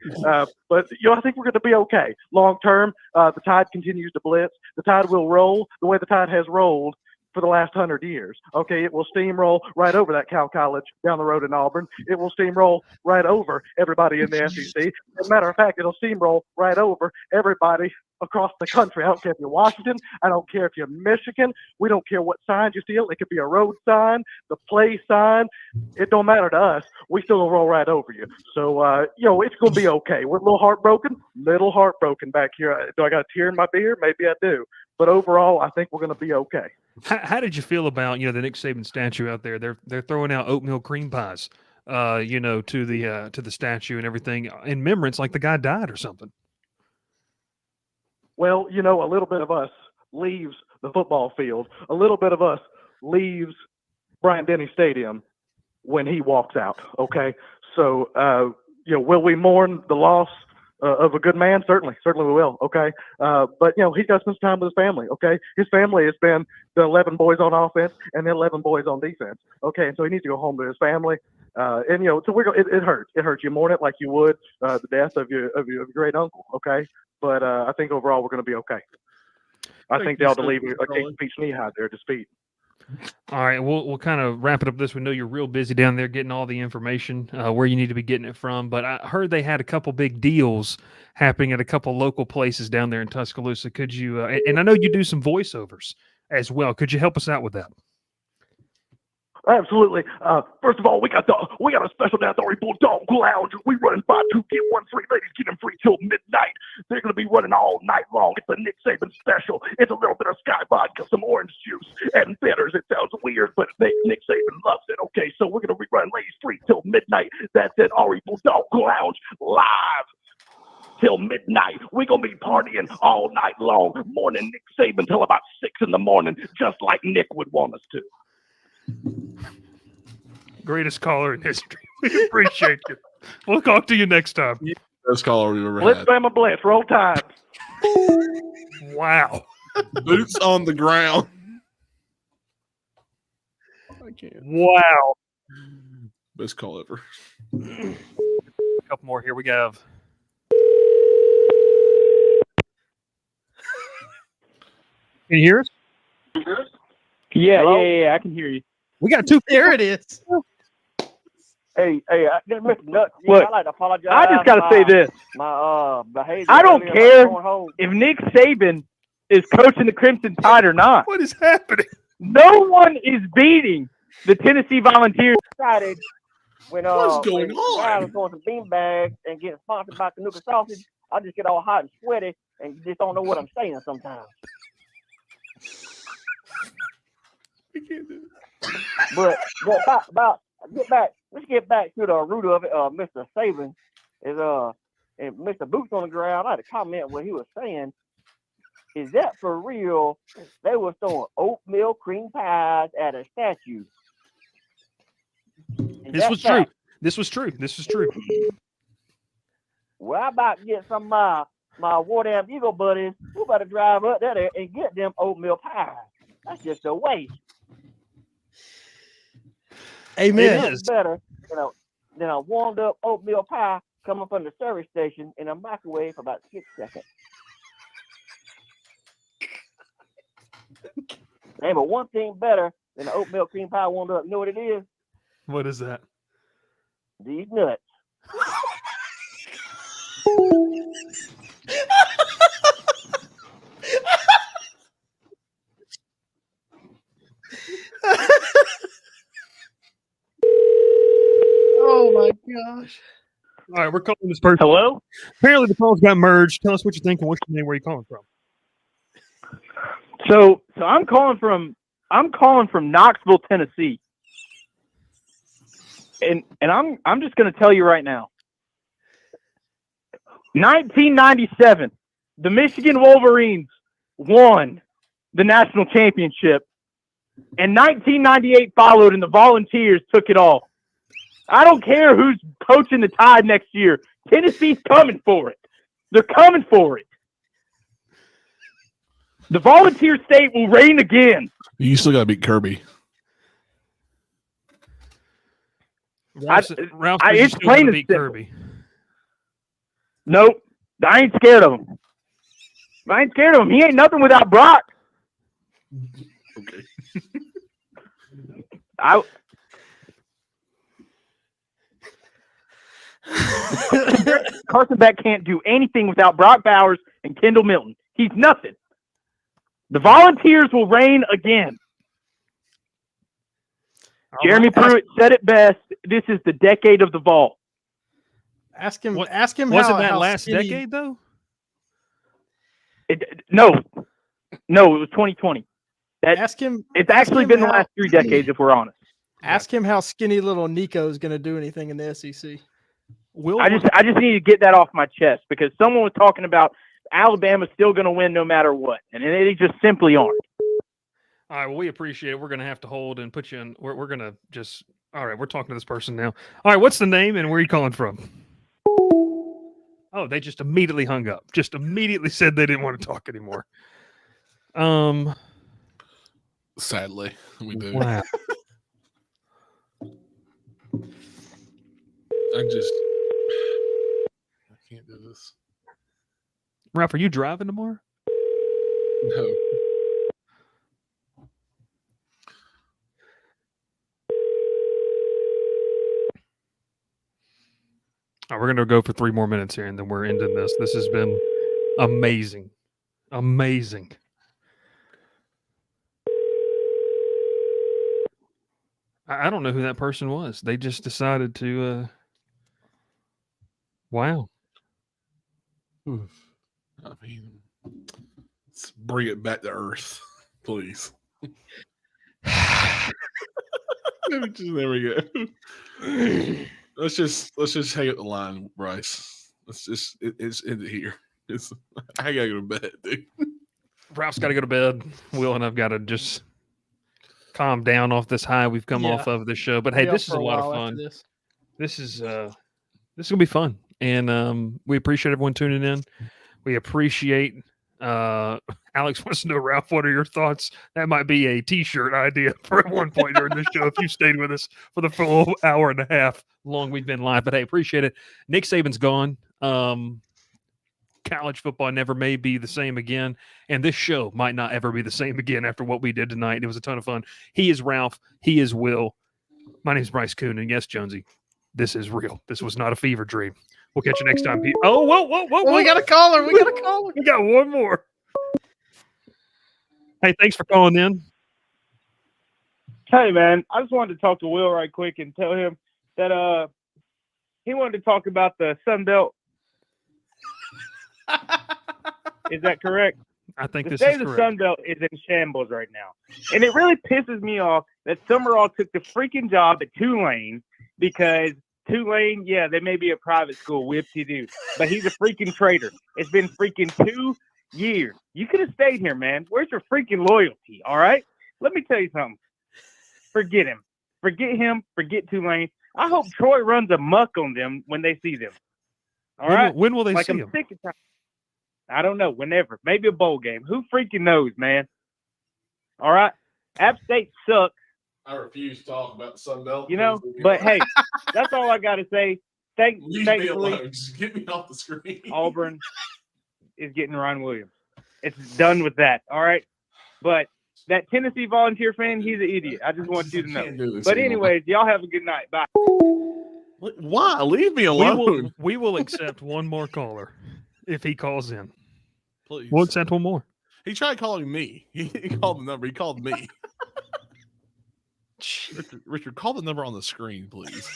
But I think we're going to be okay long term. The Tide continues to blitz. The Tide will roll the way the Tide has rolled for the last 100 years. Okay, it will steamroll right over that Cal College down the road in Auburn. It will steamroll right over everybody in the SEC. As a matter of fact, it'll steamroll right over everybody across the country. I don't care if you're Washington. I don't care if you're Michigan. We don't care what signs you steal. It could be a road sign, the play sign. It don't matter to us. We still gonna roll right over you. So, it's gonna be okay. We're a little heartbroken back here. Do I got a tear in my beer? Maybe I do. But overall, I think we're gonna be okay. How did you feel about the Nick Saban statue out there? They're throwing out oatmeal cream pies, to the statue and everything in remembrance, like the guy died or something. Well, a little bit of us leaves the football field. A little bit of us leaves Bryant-Denny Stadium when he walks out. Okay, so will we mourn the loss of a good man? Certainly we will. Okay, but he's got to spend some time with his family. Okay, his family has been the 11 boys on offense and the 11 boys on defense. Okay, and so he needs to go home to his family. So it hurts. It hurts. You mourn it like you would the death of your great uncle. Okay, but I think overall we're going to be okay. I think they'll leave a case of peach knee high there to speed. All right, we'll kind of wrap it up this. We know you're real busy down there getting all the information where you need to be getting it from. But I heard they had a couple big deals happening at a couple local places down there in Tuscaloosa. Could you? And I know you do some voiceovers as well. Could you help us out with that? Absolutely. First of all, we got a special down at the Aubrey Bulldog Lounge. We running 5 2 get 1 free. Ladies get them free till midnight. They're gonna be running all night long. It's a Nick Saban special. It's a little bit of Sky vodka, some orange juice, and bitters. It sounds weird, but Nick Saban loves it. Okay, so we're gonna be running ladies free till midnight. That's at Aubrey Bulldog Lounge live till midnight. We're gonna be partying all night long. Morning Nick Saban till about 6 in the morning, just like Nick would want us to. Greatest caller in history. We appreciate you. We'll talk to you next time. Best caller we've ever Blitz, had. Bama, blitz. Roll Tide. Wow. Boots on the ground. I can't. Wow. Best call ever. A couple more here. We have. Can you hear us? Yeah, I can hear you. We got two. There it is. Hey, Mr. Nuts, Look, I'd like to apologize. I just got to say this. My behavior. I don't earlier care about going home. if Nick Saban is coaching the Crimson Tide or not. What is happening? No one is beating the Tennessee Volunteers. Excited when What's going when on? I was going to beanbags and getting sponsored by Canucka Sausage, I just get all hot and sweaty and just don't know what I'm saying sometimes. But let's get back to the root of it. Mr. Saban is and Mr. Boots on the ground. I had to comment what he was saying. Is that for real? They were throwing oatmeal cream pies at a statue. This was true. This was true. This was true. Well, I about to get some of my War Damn Eagle buddies. We better drive up there and get them oatmeal pies. That's just a waste. Amen. It's better than a warmed up oatmeal pie coming from the service station in a microwave for about 6 seconds. Hey, but one thing better than the oatmeal cream pie warmed up, you know what it is? What is that? These nuts. Oh my gosh. All right, we're calling this person. Hello? Apparently the calls got merged. Tell us what you think and what's your name, where you calling from. So I'm calling from Knoxville, Tennessee. And I'm just going to tell you right now. 1997, the Michigan Wolverines won the national championship, and 1998 followed, and the Volunteers took it all. I don't care who's coaching the Tide next year. Tennessee's coming for it. They're coming for it. The Volunteer State will reign again. You still got to beat Kirby. Ralph it's still plain gonna and beat simple. Kirby. Nope. I ain't scared of him. He ain't nothing without Brock. Okay. Carson Beck can't do anything without Brock Bowers and Kendall Milton. He's nothing. The Volunteers will reign again. Jeremy Pruitt said it best. This is the decade of the Vol. Ask him. Wasn't how, that how last skinny, decade though? No, it was 2020. Ask him. It's actually been the last 3 decades, if we're honest. Ask him how skinny little Nico is going to do anything in the SEC. I just need to get that off my chest because someone was talking about Alabama's still going to win no matter what, and they just simply aren't. All right, well, we appreciate it. We're going to have to hold and put you in. We're going to just. All right, we're talking to this person now. All right, what's the name and where are you calling from? Oh, they just immediately hung up. Just immediately said they didn't want to talk anymore. Sadly, we do. Wow. I can't do this. Ralph, are you driving tomorrow? No. All right, we're going to go for 3 more minutes here, and then we're ending this. This has been amazing. Amazing. I don't know who that person was. They just decided to wow. I mean, let's bring it back to earth, please. There we go. Let's just hang up the line, Bryce. It's end it here. I gotta go to bed, dude. Ralph's got to go to bed. Will and I've got to just calm down off this high we've come off of this show. But hey, this is a lot of fun. This is gonna be fun, and we appreciate everyone tuning in. We appreciate. Alex wants to know, Ralph, what are your thoughts? That might be a T-shirt idea for at one point during this show if you stayed with us for the full hour and a half long we've been live. But hey, appreciate it. Nick Saban's gone. College football never may be the same again, and this show might not ever be the same again after what we did tonight. It was a ton of fun. He is Ralph. He is Will. My name is Bryce Koon, and yes, Jonesy, this is real. This was not a fever dream. We'll catch you next time. Oh, whoa. We got a caller. We got one more. Hey, thanks for calling in. Hey, man, I just wanted to talk to Will right quick and tell him that he wanted to talk about the Sun Belt. Is that correct? I think the this state is of the correct. Sun Belt is in shambles right now. And it really pisses me off that Summerall took the freaking job at Tulane because Tulane, yeah, they may be a private school, whip-de-doo, but he's a freaking traitor. It's been freaking 2 years. You could have stayed here, man. Where's your freaking loyalty, all right? Let me tell you something. Forget him. Forget him. Forget Tulane. I hope Troy runs amok on them when they see them. All right? When will they like see I'm him? sick of time. I don't know. Whenever. Maybe a bowl game. Who freaking knows, man? All right? App State sucks. I refuse to talk about the Sun Belt. You know, but hey, that's all I got to say. Leave me Thankfully, alone. Just get me off the screen. Auburn is getting Ryan Williams. It's done with that. All right. But that Tennessee Volunteer fan, he's an idiot. I just want you to know. But anyways, y'all have a good night. Bye. Why? Leave me alone. We will accept one more caller if he calls in. Please. We'll accept one more. He tried calling me. He called the number. He called me. Richard, call the number on the screen, please.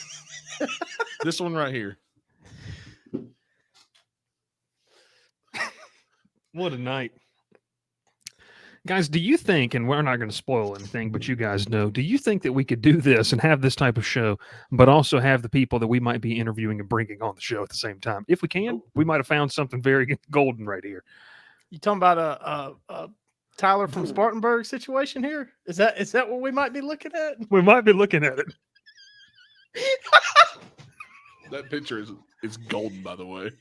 This one right here. What a night. Guys, do you think, and we're not going to spoil anything, but you guys know, do you think that we could do this and have this type of show, but also have the people that we might be interviewing and bringing on the show at the same time? If we can, we might have found something very golden right here. You talking about a Tyler from Spartanburg situation here? Is that what we might be looking at? We might be looking at it. That picture is golden, by the way.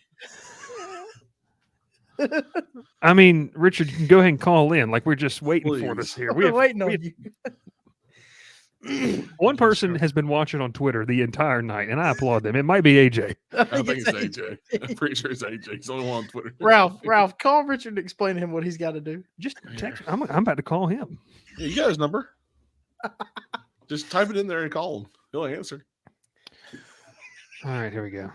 I mean, Richard, you can go ahead and call in. Like, we're just waiting for this here. We're waiting on you. One person has been watching on Twitter the entire night, and I applaud them. It might be AJ. I think it's AJ. I'm pretty sure it's AJ. He's the only one on Twitter. Ralph, call Richard and explain to him what he's got to do. Just text. I'm about to call him. Yeah, you got his number. Just type it in there and call him. He'll answer. All right, here we go.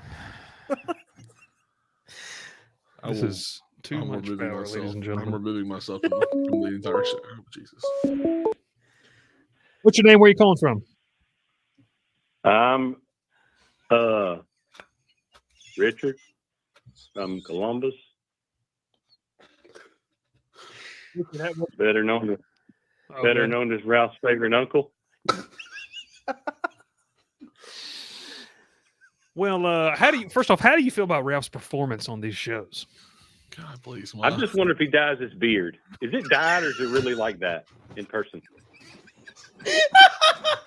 This is too much power, ladies and gentlemen. I'm removing myself from the entire show. Oh, Jesus. What's your name? Where are you calling from? I'm Richard from Columbus. Better known as Ralph's favorite uncle. Well, how do you feel about Ralph's performance on these shows? God, please. I just wonder if he dyes his beard. Is it dyed or is it really like that in person?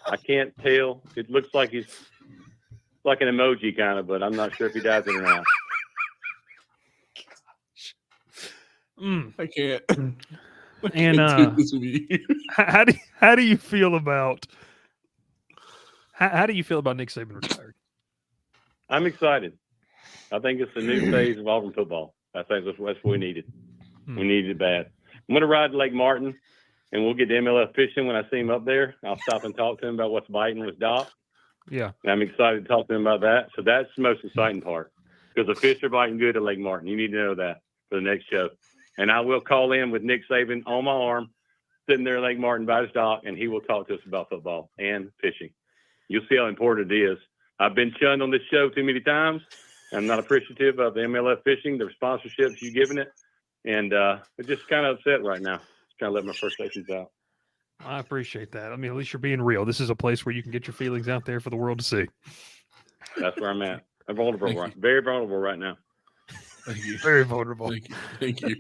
I can't tell. It looks like he's like an emoji kind of, but I'm not sure if he dyes it or not. I can't. And how do you feel about Nick Saban retired? I'm excited. I think it's a new phase of Auburn football. I think that's what we needed. We needed it bad. I'm going to ride to Lake Martin, and we'll get to MLF fishing when I see him up there. I'll stop and talk to him about what's biting with Doc. Yeah. And I'm excited to talk to him about that. So that's the most exciting part because the fish are biting good at Lake Martin. You need to know that for the next show. And I will call in with Nick Saban on my arm, sitting there at Lake Martin by his dock, and he will talk to us about football and fishing. You'll see how important it is. I've been shunned on this show too many times. I'm not appreciative of the MLF fishing, the sponsorships you've given it. And it's just kind of upset right now. Just trying to let my frustrations out. I appreciate that. I mean, at least you're being real. This is a place where you can get your feelings out there for the world to see. That's where I'm at. I'm vulnerable, very vulnerable right now. Thank you. Very vulnerable. Thank you.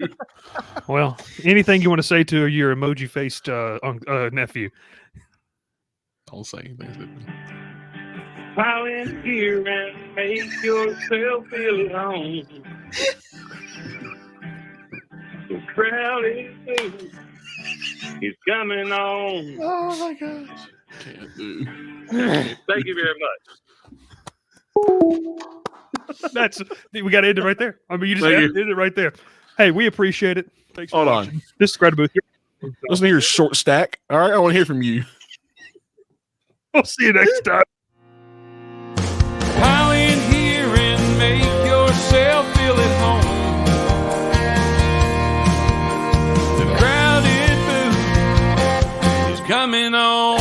Well, anything you want to say to your emoji-faced nephew? Don't say anything. Pile in here and make yourself feel at home. The crowd is coming on. Oh my gosh. Can't do. Thank you very much. We got to end it right there. I mean, you just ended it right there. Hey, we appreciate it. Thanks for watching. On. This is Greta Booth. Listen to your short stack. All right, I want to hear from you. We'll see you next time. Pile in here and make yourself feel at home. The crowded booth is coming on.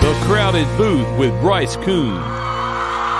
The Crowded Booth with Bryce Koon.